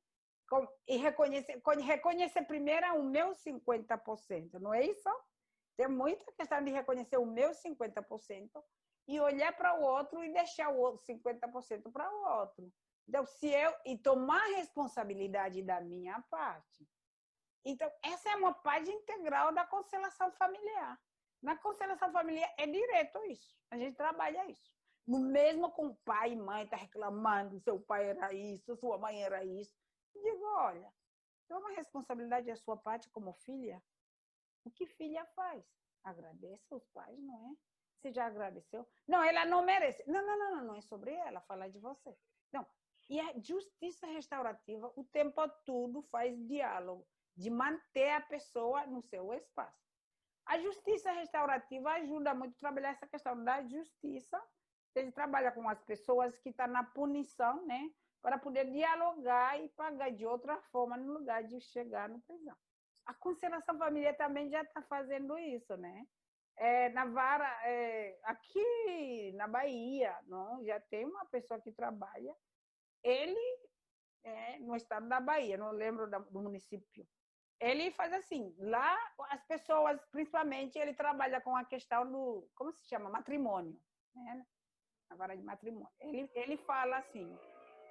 Speaker 1: E reconhecer primeiro o meu 50%, não é isso? Tem muita questão de reconhecer o meu 50% e olhar para o outro e deixar o outro 50% para o outro. Então, e tomar responsabilidade da minha parte. Então, essa é uma parte integral da constelação familiar. Na constelação familiar é direto isso. A gente trabalha isso. No mesmo com o pai e mãe está reclamando, seu pai era isso, sua mãe era isso. Eu digo, olha, toma responsabilidade da sua parte como filha. O que filha faz? Agradece os pais, não é? Você já agradeceu? Não, ela não merece. Não é sobre ela falar de você. Não. E a justiça restaurativa, o tempo todo faz diálogo, de manter a pessoa no seu espaço. A justiça restaurativa ajuda muito a trabalhar essa questão da justiça. Ele trabalha com as pessoas que estão na punição, né? Para poder dialogar e pagar de outra forma no lugar de chegar no prisão. A constelação familiar também já está fazendo isso, né? Na vara, aqui na Bahia, não? Já tem uma pessoa que trabalha, ele no estado da Bahia, não lembro do município. Ele faz assim, lá as pessoas, principalmente, ele trabalha com a questão do, como se chama? Matrimônio, né? A vara de matrimônio. Ele fala assim,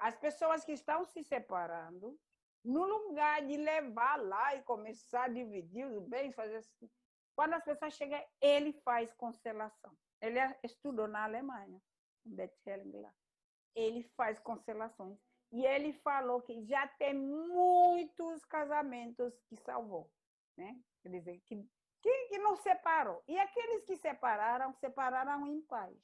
Speaker 1: as pessoas que estão se separando, no lugar de levar lá e começar a dividir os bens, fazer assim, quando as pessoas chegam, ele faz constelação. Ele estudou na Alemanha, em Beth Helling lá. Ele faz constelações. E ele falou que já tem muitos casamentos que salvou, né? Quer dizer, que não separou. E aqueles que separaram em paz.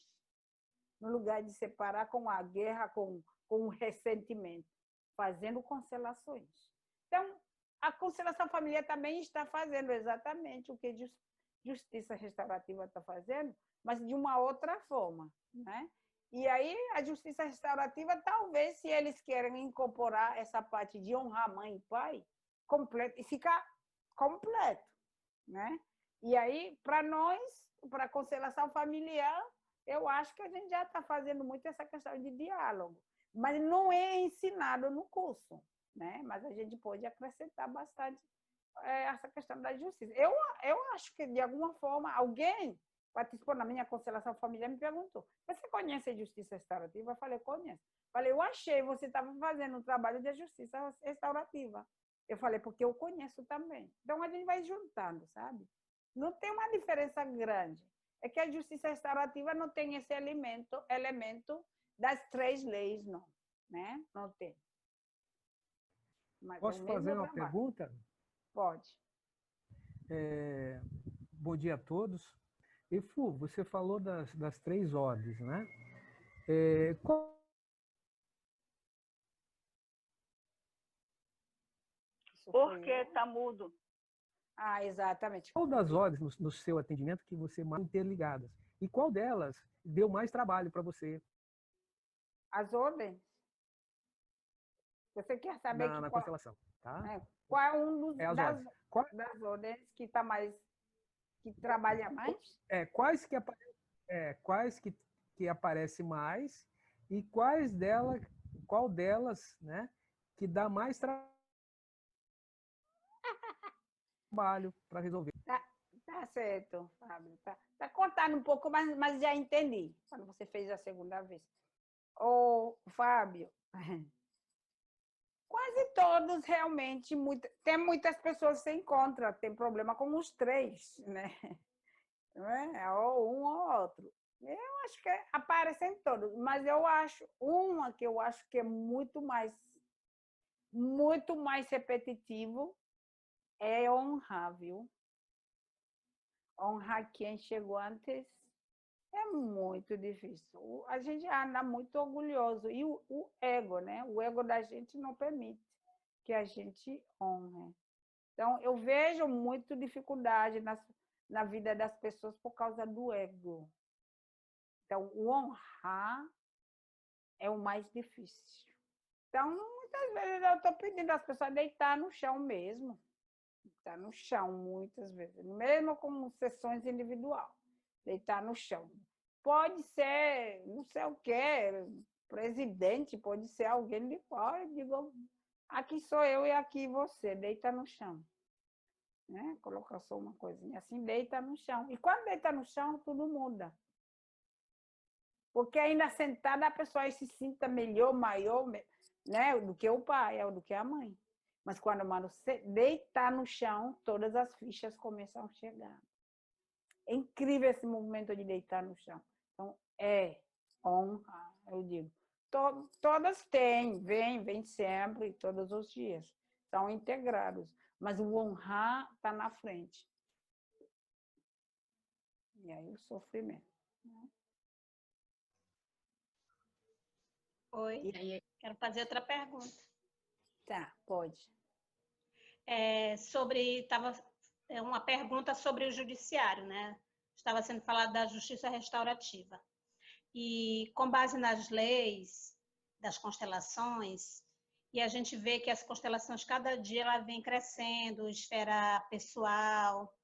Speaker 1: No lugar de separar com a guerra, com o ressentimento, fazendo constelações. Então, a constelação familiar também está fazendo exatamente o que a justiça restaurativa está fazendo, mas de uma outra forma, né? E aí, a justiça restaurativa, talvez, se eles querem incorporar essa parte de honrar mãe e pai, completo e fica completo, né? E aí, para nós, para a constelação familiar, eu acho que a gente já está fazendo muito essa questão de diálogo, mas não é ensinado no curso, né? Mas a gente pode acrescentar bastante essa questão da justiça. Eu acho que, de alguma forma, alguém participou na minha constelação familiar me perguntou: você conhece a justiça restaurativa? Eu falei: conheço. Falei: eu achei você estava fazendo um trabalho de justiça restaurativa. Eu falei: porque eu conheço também. Então, a gente vai juntando, sabe? Não tem uma diferença grande. É que a justiça restaurativa não tem esse elemento das 3 leis, não. Né? Não tem. Mas
Speaker 10: Posso fazer uma pergunta?
Speaker 1: Pode.
Speaker 10: Bom dia a todos. E Fu, você falou das 3 ordens, né?
Speaker 6: Por que está mudo?
Speaker 1: Ah, exatamente.
Speaker 10: Qual das ordens no seu atendimento que você mais interligadas? E qual delas deu mais trabalho para você?
Speaker 1: As ordens? Você quer saber
Speaker 10: na constelação, tá?
Speaker 1: Qual é um das ordens que está mais, que trabalha mais?
Speaker 10: Quais que aparece mais e qual delas, né, que dá mais trabalho para resolver?
Speaker 1: Tá certo, Fábio. Tá contando um pouco, mas já entendi quando você fez a segunda vez. Ô, Fábio, quase todos realmente, tem muitas pessoas que se encontram, tem problema com os 3, né? Ou um ou outro. Eu acho que aparecem todos, mas eu acho uma que eu acho que é muito mais repetitivo é honrar, viu? Honrar quem chegou antes é muito difícil. A gente anda muito orgulhoso e o ego, né? O ego da gente não permite que a gente honre. Então, eu vejo muita dificuldade na vida das pessoas por causa do ego. Então, o honrar é o mais difícil. Então, muitas vezes eu estou pedindo às pessoas a deitar no chão mesmo. Deitar no chão, muitas vezes. Mesmo com sessões individuais. Deitar no chão. Pode ser, não sei o quê, presidente, pode ser alguém de fora. Eu digo: aqui sou eu e aqui você, deita no chão. Né? Coloca só uma coisinha assim, deita no chão. E quando deita no chão, tudo muda. Porque ainda sentada a pessoa se sinta melhor, maior, né, do que o pai ou do que a mãe. Mas quando o mano deitar no chão, todas as fichas começam a chegar. É incrível esse movimento de deitar no chão. Então, honra, eu digo. Todas têm, vem sempre, todos os dias. São integrados. Mas o honrar está na frente. E aí o sofrimento. Né?
Speaker 5: Oi, quero fazer outra pergunta.
Speaker 1: Tá, pode.
Speaker 5: Estava uma pergunta sobre o judiciário, né? Estava sendo falado da justiça restaurativa. E com base nas leis das constelações, e a gente vê que as constelações, cada dia, ela vem crescendo, esfera pessoal,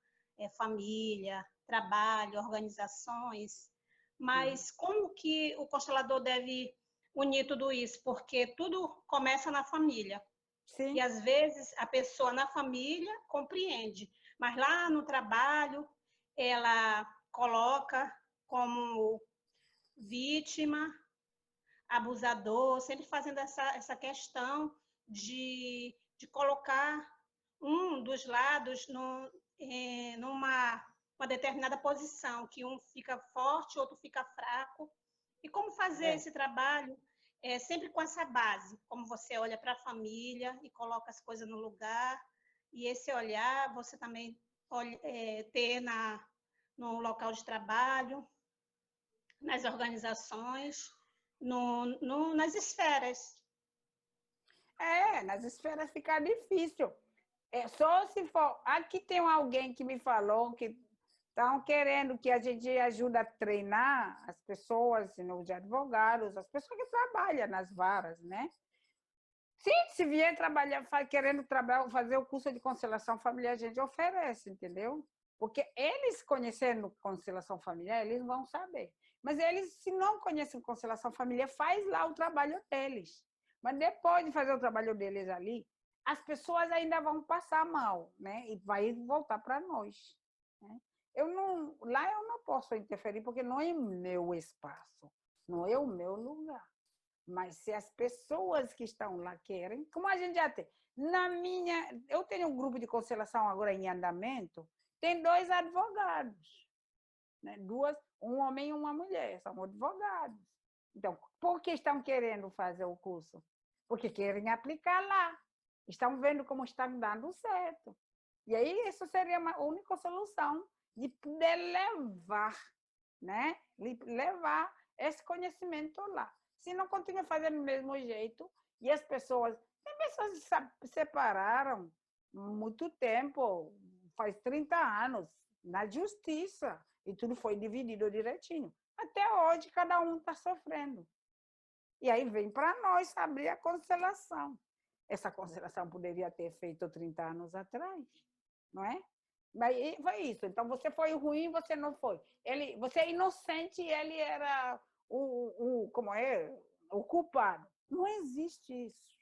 Speaker 5: família, trabalho, organizações, mas como que o constelador deve unir tudo isso? Porque tudo começa na família. Sim. E, às vezes, a pessoa na família compreende, mas lá no trabalho, ela coloca como vítima, abusador, sempre fazendo essa questão de colocar um dos lados numa determinada posição, que um fica forte, outro fica fraco. E como fazer esse trabalho sempre com essa base, como você olha para a família e coloca as coisas no lugar, e esse olhar você também ter no local de trabalho, nas organizações, nas esferas.
Speaker 1: Nas esferas fica difícil. Só se for... Aqui tem alguém que me falou que estão querendo que a gente ajude a treinar as pessoas, os advogados, as pessoas que trabalham nas varas, né? Sim, se vier trabalhar, querendo trabalhar, fazer o curso de constelação familiar, a gente oferece, entendeu? Porque eles conhecendo constelação familiar, eles vão saber. Mas eles, se não conhecem constelação familiar, faz lá o trabalho deles. Mas depois de fazer o trabalho deles ali, as pessoas ainda vão passar mal, né? E vai voltar para nós. Né? Lá eu não posso interferir, porque não é meu espaço, não é o meu lugar. Mas se as pessoas que estão lá querem, como a gente já tem. Eu tenho um grupo de constelação agora em andamento, tem 2 advogados, né? Um homem e uma mulher, são advogados. Então, por que estão querendo fazer o curso? Porque querem aplicar lá. Estão vendo como está dando certo. E aí, isso seria a única solução de poder levar, né? Levar esse conhecimento lá. Se não continua fazendo do mesmo jeito, e as pessoas... Tem pessoas que se separaram muito tempo, faz 30 anos, na justiça, e tudo foi dividido direitinho. Até hoje, cada um está sofrendo. E aí vem para nós abrir a constelação. Essa constelação poderia ter feito 30 anos atrás, não é? Mas foi isso. Então, você foi ruim, você não foi. Você é inocente e ele era o culpado. Não existe isso.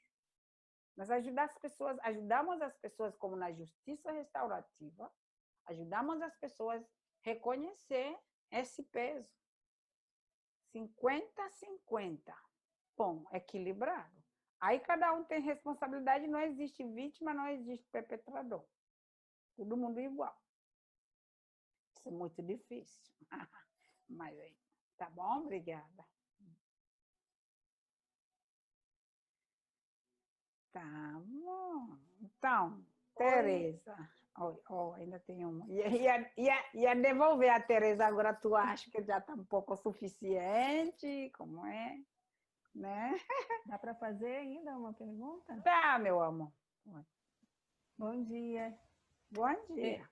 Speaker 1: Nós ajudamos as pessoas como na justiça restaurativa, ajudamos as pessoas a reconhecer esse peso. 50-50. Bom, equilibrado. Aí cada um tem responsabilidade, não existe vítima, não existe perpetrador. Todo mundo igual. Isso é muito difícil. Mas aí, tá bom? Obrigada. Tá bom. Então, Tereza. Ainda tem uma. Ia devolver a Tereza agora, tu acha que já está um pouco suficiente? Como é? Né?
Speaker 11: Dá para fazer ainda uma pergunta?
Speaker 1: Tá, meu amor.
Speaker 11: Bom dia.
Speaker 1: Bom dia.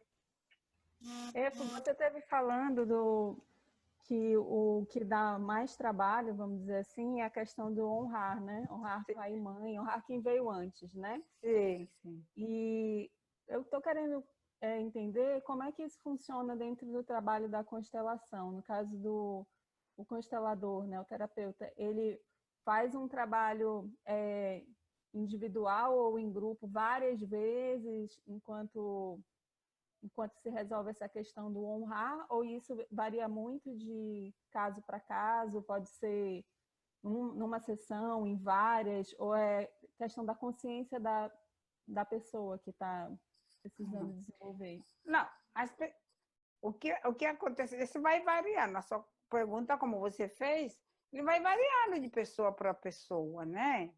Speaker 11: Você esteve falando que o que dá mais trabalho, vamos dizer assim, é a questão do honrar, né? Honrar pai e mãe, honrar quem veio antes, né?
Speaker 1: Sim, sim.
Speaker 11: E eu estou querendo entender como é que isso funciona dentro do trabalho da constelação. No caso do constelador, né? O terapeuta, ele faz um trabalho individual ou em grupo várias vezes enquanto se resolve essa questão do honrar, ou isso varia muito de caso para caso, pode ser numa sessão, em várias, ou é questão da consciência da pessoa que está precisando desenvolver?
Speaker 1: Não, o que acontece, isso vai variando. A sua pergunta, como você fez, ele vai variando de pessoa para pessoa, né?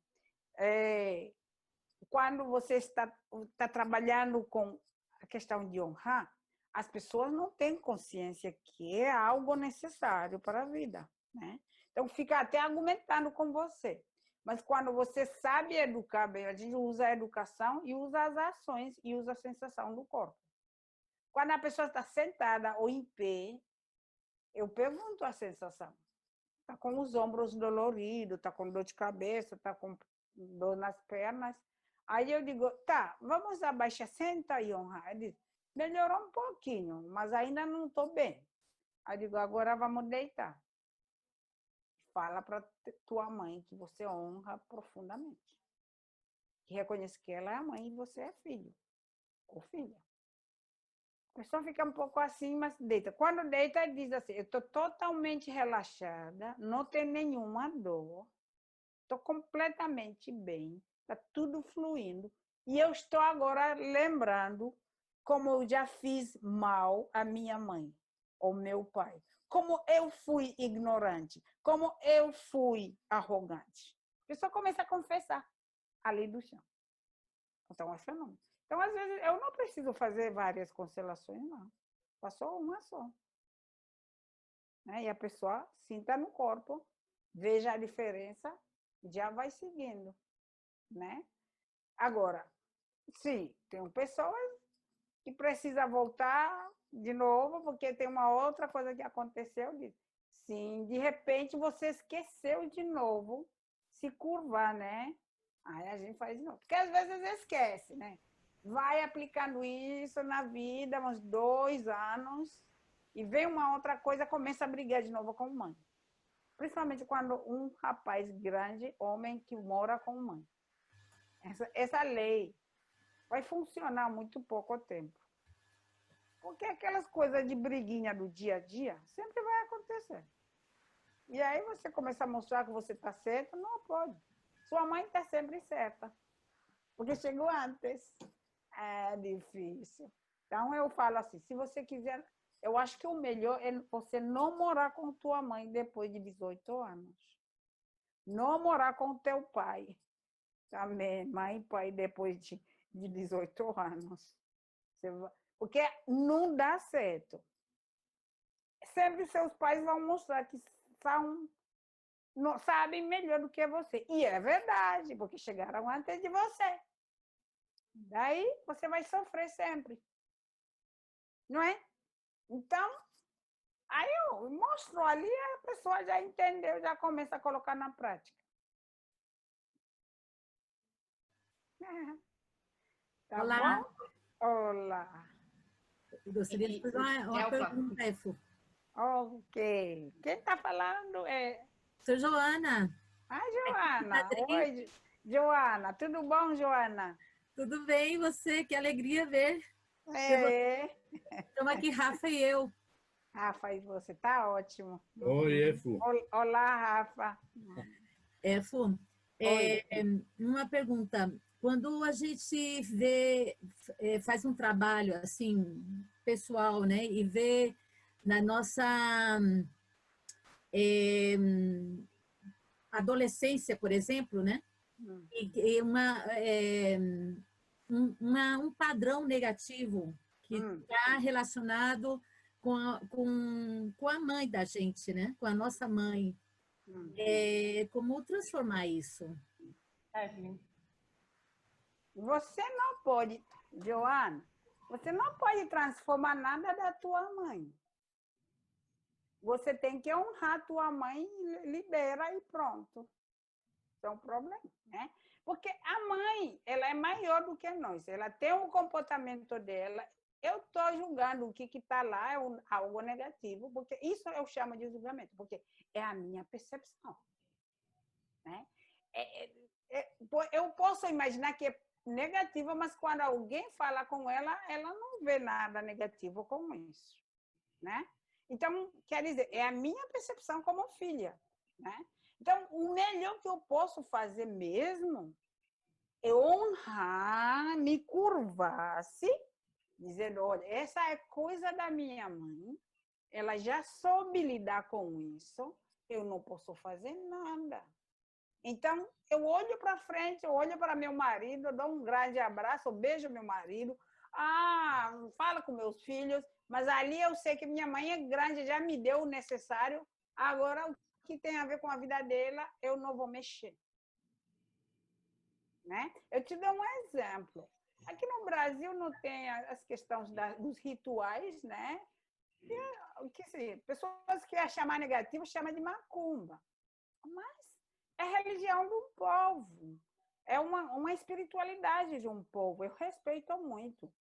Speaker 1: Quando você está trabalhando com a questão de honrar, as pessoas não têm consciência que é algo necessário para a vida, né? Então, fica até argumentando com você. Mas quando você sabe educar bem, a gente usa a educação e usa as ações e usa a sensação do corpo. Quando a pessoa está sentada ou em pé, eu pergunto a sensação. Está com os ombros doloridos, está com dor de cabeça, está com dor nas pernas. Aí eu digo, tá, vamos abaixar, senta e honrar. Ele diz, melhorou um pouquinho, mas ainda não estou bem. Aí eu digo, agora vamos deitar. Fala para tua mãe que você honra profundamente. Que reconhece que ela é a mãe e você é filho ou filha. A pessoa fica um pouco assim, mas deita. Quando deita, diz assim, eu estou totalmente relaxada, não tenho nenhuma dor, estou completamente bem, está tudo fluindo. E eu estou agora lembrando como eu já fiz mal à minha mãe ou meu pai. Como eu fui ignorante, como eu fui arrogante. A pessoa começa a confessar ali do chão. Então, é fenômeno. Então, às vezes, eu não preciso fazer várias constelações, não. Passou uma só. Né? E a pessoa sinta no corpo, veja a diferença, já vai seguindo. Né? Agora, sim, tem pessoas que precisam voltar de novo, porque tem uma outra coisa que aconteceu. Sim, de repente você esqueceu de novo se curvar, né? Aí a gente faz de novo. Porque às vezes esquece, né? Vai aplicando isso na vida, uns 2 anos, e vem uma outra coisa, começa a brigar de novo com mãe. Principalmente quando um rapaz grande, homem, que mora com mãe. Essa lei vai funcionar muito pouco tempo. Porque aquelas coisas de briguinha do dia a dia sempre vai acontecer. E aí você começa a mostrar que você está certo, não pode. Sua mãe está sempre certa. Porque chegou antes. É difícil. Então eu falo assim, se você quiser, eu acho que o melhor é você não morar com tua mãe depois de 18 anos. Não morar com teu pai. Também, mãe e pai depois de 18 anos. Porque não dá certo. Sempre seus pais vão mostrar que sabem melhor do que você. E é verdade, porque chegaram antes de você. Daí você vai sofrer sempre. Não é? Então, aí eu mostro ali, a pessoa já entendeu, já começa a colocar na prática. Tá
Speaker 12: Olá.
Speaker 1: Bom? Olá.
Speaker 12: Eu gostaria de fazer uma pergunta, Efo.
Speaker 1: Ok. Quem está falando é...
Speaker 12: Sou Joana.
Speaker 1: Ah, Joana. Oi, Joana. Tudo bom, Joana?
Speaker 12: Tudo bem, e você? Que alegria ver. Estamos aqui, Rafa e eu.
Speaker 1: Rafa, e você? Tá ótimo.
Speaker 13: Oi, Efo.
Speaker 1: Olá, Rafa.
Speaker 12: Efo, uma pergunta. Quando a gente faz um trabalho assim pessoal, né, e vê na nossa adolescência, por exemplo, né, e um padrão negativo que está relacionado com a mãe da gente, né, com a nossa mãe. Como transformar isso?
Speaker 1: Você não pode, Joana, você não pode transformar nada da tua mãe. Você tem que honrar tua mãe, libera e pronto. Isso é um problema, né? Porque a mãe, ela é maior do que nós. Ela tem um comportamento dela. Eu estou julgando o que está lá, é algo negativo, porque isso eu chamo de julgamento, porque é a minha percepção. Né? Eu posso imaginar que é negativa, mas quando alguém fala com ela, ela não vê nada negativo com isso, né? Então, quer dizer, é a minha percepção como filha, né? Então, o melhor que eu posso fazer mesmo é honrar, me curvar-se, dizendo, olha, essa é coisa da minha mãe, ela já soube lidar com isso, eu não posso fazer nada. Então, eu olho para frente, eu olho para meu marido, eu dou um grande abraço, eu beijo meu marido, falo com meus filhos, mas ali eu sei que minha mãe é grande, já me deu o necessário, agora o que tem a ver com a vida dela, eu não vou mexer. Né? Eu te dou um exemplo. Aqui no Brasil não tem as questões dos rituais, né? Pessoas que a chamar negativo chamam de macumba. Mas é religião do povo. É uma espiritualidade de um povo. Eu respeito muito.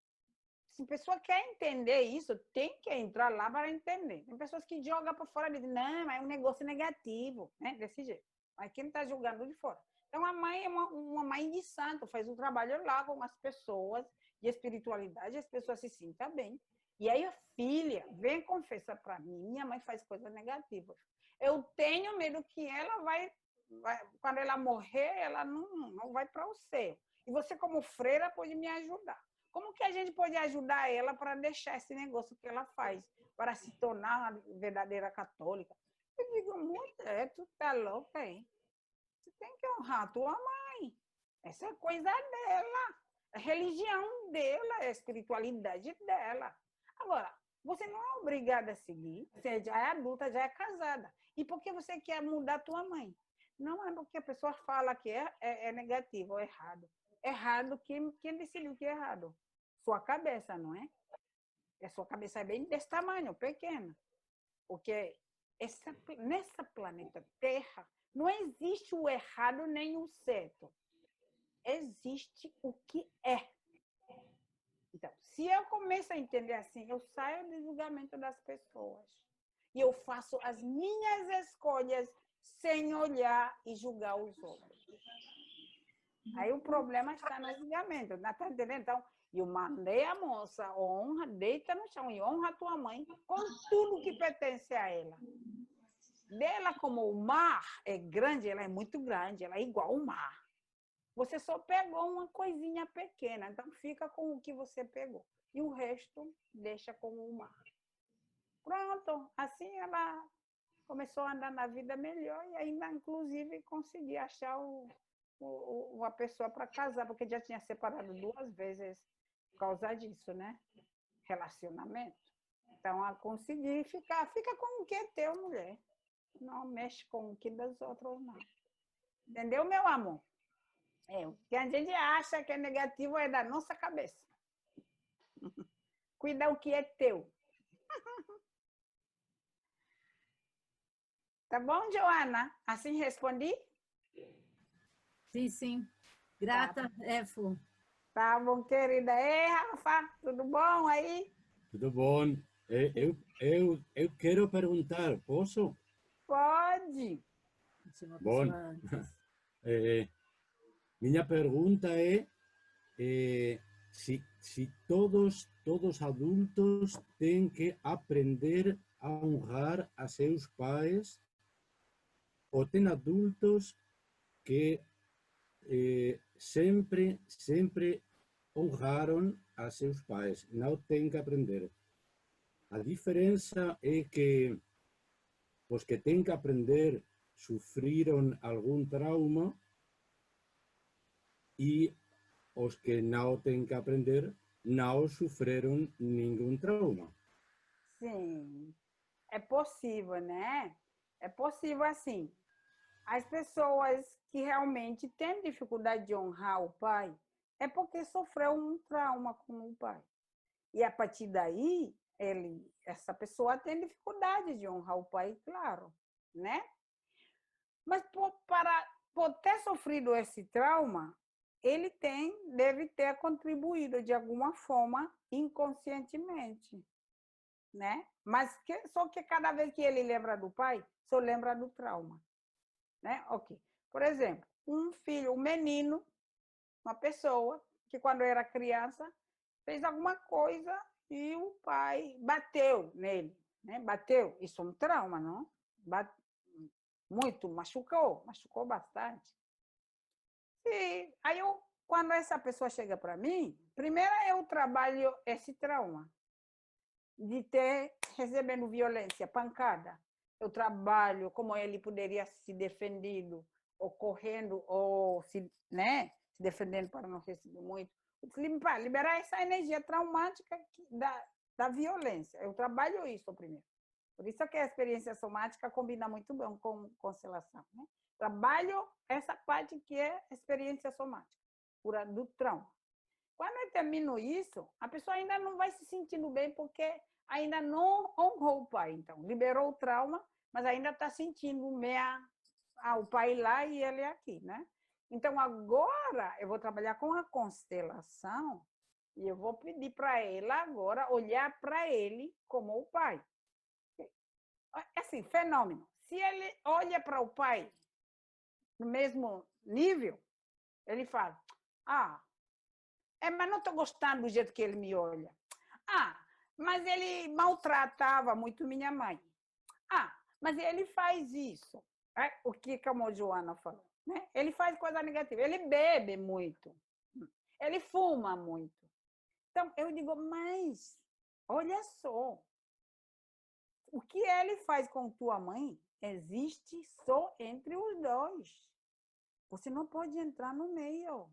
Speaker 1: Se a pessoa quer entender isso, tem que entrar lá para entender. Tem pessoas que jogam para fora e dizem, não, mas é um negócio negativo, né? Desse jeito. Mas quem está julgando de fora? Então, a mãe é uma mãe de santo, faz um trabalho lá com as pessoas de espiritualidade, as pessoas se sintam bem. E aí a filha vem confessar para mim, minha mãe faz coisas negativas. Eu tenho medo que ela quando ela morrer, ela não vai para o céu. E você, como freira, pode me ajudar. Como que a gente pode ajudar ela para deixar esse negócio que ela faz, para se tornar uma verdadeira católica? Eu digo, mulher, tu tá louca, hein? Você tem que honrar a tua mãe. Essa é coisa dela. A religião dela, a espiritualidade dela. Agora, você não é obrigada a seguir. Você já é adulta, já é casada. E por que você quer mudar a tua mãe? Não é porque a pessoa fala que é negativo ou errado. Errado, quem decidiu que é errado? Sua cabeça, não é? A sua cabeça é bem desse tamanho, pequena. Porque nessa planeta Terra não existe o errado nem o certo. existe o que é. Então, se eu começo a entender assim, eu saio do julgamento das pessoas. E eu faço as minhas escolhas sem olhar e julgar os outros. Aí o problema está no julgamento, está entendendo? Então, eu mandei a moça, honra, deita no chão e honra a tua mãe com tudo que pertence a ela. Dela, como o mar é grande, ela é muito grande, ela é igual ao mar. Você só pegou uma coisinha pequena, então fica com o que você pegou. E o resto deixa com o mar. Pronto, assim ela começou a andar na vida melhor e ainda, inclusive, conseguir achar uma pessoa para casar, porque já tinha separado 2 vezes por causa disso, né? Relacionamento. Então, ela conseguiu fica com o que é teu, mulher. Não mexe com o que das outras, não. Entendeu, meu amor? O que a gente acha que é negativo é da nossa cabeça. Cuida o que é teu. Tá bom, Joana? Assim respondi?
Speaker 12: Sim, sim. Grata, Efo.
Speaker 1: Tá bom, querida. Ei, Rafa, tudo bom aí?
Speaker 13: Tudo bom. Eu quero perguntar, posso?
Speaker 1: Pode.
Speaker 13: Bom, minha pergunta é se todos adultos têm que aprender a honrar a seus pais ou tem adultos que sempre honraram a seus pais, não têm que aprender. A diferença é que os que têm que aprender sofreram algum trauma e os que não têm que aprender não sofreram nenhum trauma.
Speaker 1: Sim, é possível, né? É possível assim. As pessoas que realmente têm dificuldade de honrar o pai é porque sofreu um trauma com o pai. E a partir daí, essa pessoa tem dificuldade de honrar o pai, claro, né? Mas por ter sofrido esse trauma, ele deve ter contribuído de alguma forma inconscientemente, né? Mas só que cada vez que ele lembra do pai, só lembra do trauma, né? Ok. Por exemplo, um menino, uma pessoa que quando era criança fez alguma coisa e o pai bateu nele, né? Bateu, isso é um trauma, não? Muito, machucou bastante. E aí quando essa pessoa chega para mim, primeiro eu trabalho esse trauma de recebendo violência, pancada. Eu trabalho como ele poderia se defendido, ou correndo, ou se defendendo para não receber muito. Liberar essa energia traumática da violência. Eu trabalho isso primeiro. Por isso que a experiência somática combina muito bem com constelação, né? Trabalho essa parte que é experiência somática, cura do trauma. Quando eu termino isso, a pessoa ainda não vai se sentindo bem porque ainda não honrou o pai. Então, liberou o trauma, mas ainda está sentindo o pai lá e ele aqui, né? Então, agora eu vou trabalhar com a constelação e eu vou pedir para ela agora olhar para ele como o pai. Assim, fenômeno. Se ele olha para o pai no mesmo nível, ele fala, mas não estou gostando do jeito que ele me olha. Mas ele maltratava muito minha mãe. Mas ele faz isso. O que a Joana falou, né? Ele faz coisa negativa. Ele bebe muito. Ele fuma muito. Então, eu digo, mas olha só. O que ele faz com tua mãe existe só entre os dois. Você não pode entrar no meio.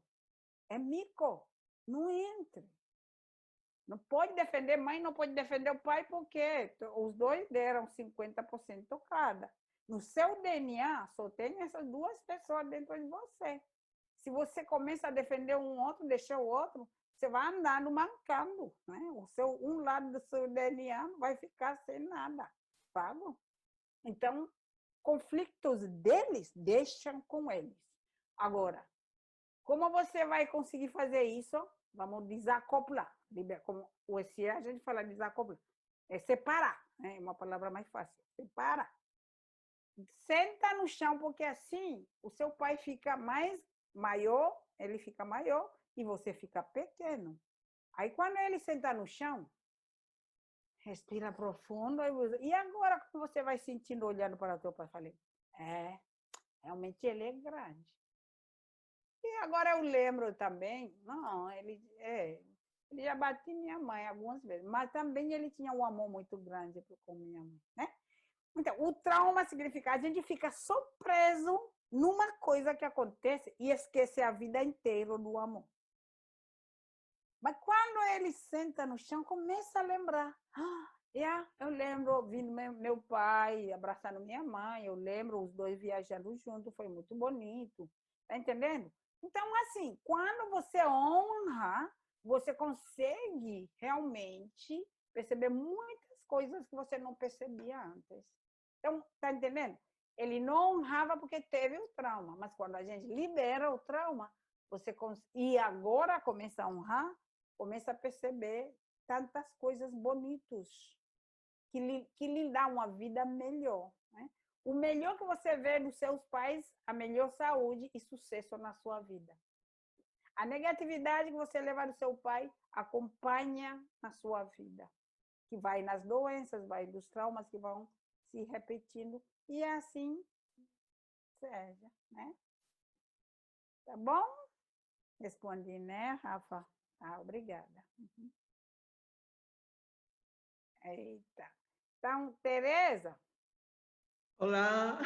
Speaker 1: É mico. Não entre. Não pode defender mãe, não pode defender o pai, porque os dois deram 50% cada. No seu DNA, só tem essas 2 pessoas dentro de você. Se você começa a defender um outro, deixar o outro, você vai andando mancando, né? Um lado do seu DNA vai ficar sem nada, pago. Então, conflitos deles, deixam com eles. Agora, Como você vai conseguir fazer isso? Vamos desacoplar. Como o ESI a gente fala desacoplar. É separar, né? É uma palavra mais fácil. Separar. Senta no chão, porque assim o seu pai fica maior, ele fica maior e você fica pequeno. Aí quando ele senta no chão, respira profundo. E agora como você vai sentindo olhando para o teu pai? Falei, realmente ele é grande. E agora eu lembro também, não, ele já batia minha mãe algumas vezes, mas também ele tinha um amor muito grande com minha mãe, né? Então, o trauma significa a gente fica só preso numa coisa que acontece e esquece a vida inteira do amor. Mas quando ele senta no chão, começa a lembrar. Eu lembro ouvindo meu pai abraçando minha mãe, eu lembro os dois viajando juntos, foi muito bonito. Tá entendendo? Então, assim, quando você honra, você consegue realmente perceber muitas coisas que você não percebia antes. Então, tá entendendo? Ele não honrava porque teve o trauma, mas quando a gente libera o trauma, e agora começa a honrar, começa a perceber tantas coisas bonitas que lhe dá uma vida melhor, né? O melhor que você vê nos seus pais, a melhor saúde e sucesso na sua vida. A negatividade que você leva do seu pai acompanha na sua vida, que vai nas doenças, vai nos traumas que vão se repetindo, e assim seja, né? Tá bom? Respondi, né, Rafa? Obrigada. Eita. Então, Tereza?
Speaker 2: Olá!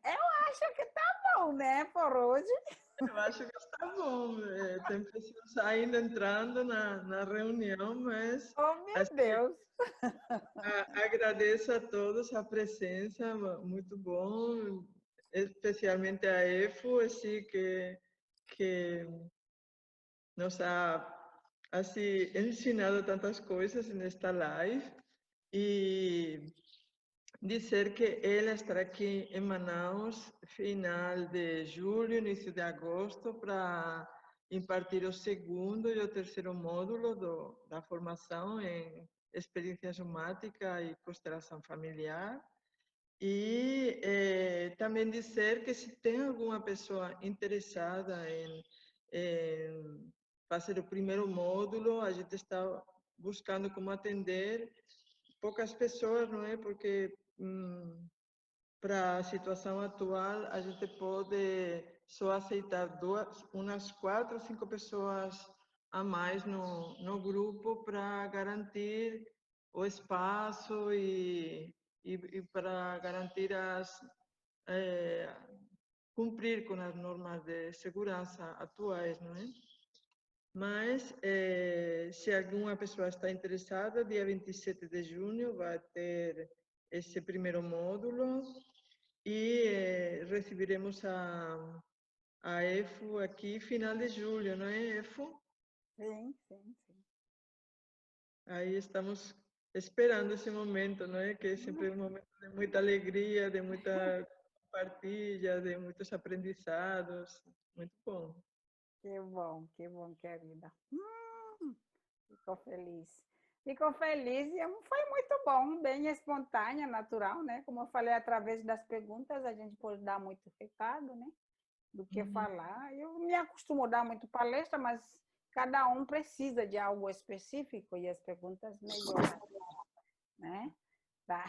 Speaker 1: Eu acho que tá bom, né, por hoje?
Speaker 2: Eu acho que está bom. Tem pessoas ainda entrando na reunião, mas...
Speaker 1: Oh, meu Deus!
Speaker 2: Agradeço a todos a presença, muito bom. Especialmente a EFU, assim, que nos ha assim, ensinado tantas coisas nesta live. E dizer que ela estará aqui em Manaus, final de julho, início de agosto, para impartir o segundo e o terceiro módulo da formação em experiência somática e constelação familiar. E também dizer que se tem alguma pessoa interessada em fazer o primeiro módulo, a gente está buscando como atender poucas pessoas, não é? Porque para a situação atual, a gente pode só aceitar umas 4 ou 5 pessoas a mais no grupo para garantir o espaço e para garantir cumprir com as normas de segurança atuais, não é? Mas, se alguma pessoa está interessada, dia 27 de junho vai ter esse primeiro módulo e receberemos a EFU aqui final de julho, não é, EFU?
Speaker 1: Sim.
Speaker 2: Aí estamos esperando esse momento, não é? Que é sempre um momento de muita alegria, de muita partilha, de muitos aprendizados. Muito bom.
Speaker 1: Que bom, querida. Fico feliz. Fico feliz e foi muito bom, bem espontânea, natural, né? Como eu falei, através das perguntas a gente pode dar muito recado, né? Do que falar. Eu me acostumo a dar muito palestra, mas cada um precisa de algo específico e as perguntas melhoram, né? Tá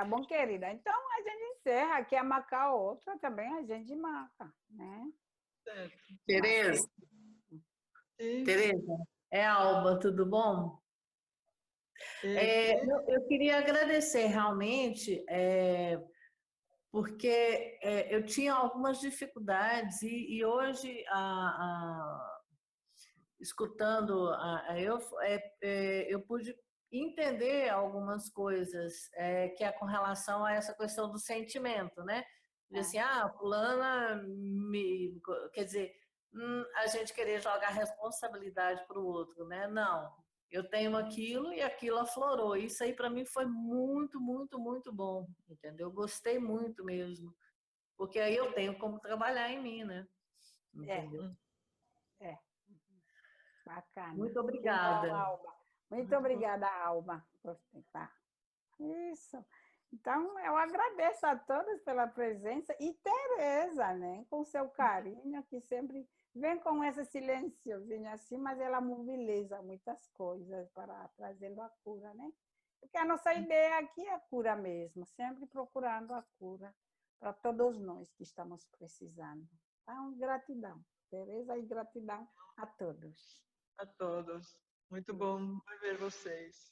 Speaker 1: bom, querida? Então, a gente encerra. Aqui a marcar outra também, a gente marca, né?
Speaker 14: Tereza, é Alba, tudo bom? Eu queria agradecer realmente, porque eu tinha algumas dificuldades e hoje, escutando eu pude entender algumas coisas que é com relação a essa questão do sentimento, né? De assim, fulana quer dizer, a gente querer jogar responsabilidade para o outro, né? Não, eu tenho aquilo e aquilo aflorou. Isso aí para mim foi muito, muito, muito bom, entendeu? Gostei muito mesmo porque aí eu tenho como trabalhar em mim, né? Entendeu?
Speaker 1: É. Bacana.
Speaker 14: Muito obrigada.
Speaker 1: Bom, Alba. Muito obrigada, Alba, por tentar. Isso. Então, eu agradeço a todos pela presença e Tereza, né, com seu carinho, que sempre vem com esse silênciozinho assim, mas ela mobiliza muitas coisas para trazendo a cura, né? Porque a nossa ideia aqui é a cura mesmo, sempre procurando a cura para todos nós que estamos precisando. Então, gratidão, Tereza, e gratidão a todos.
Speaker 2: A todos. Muito bom ver vocês.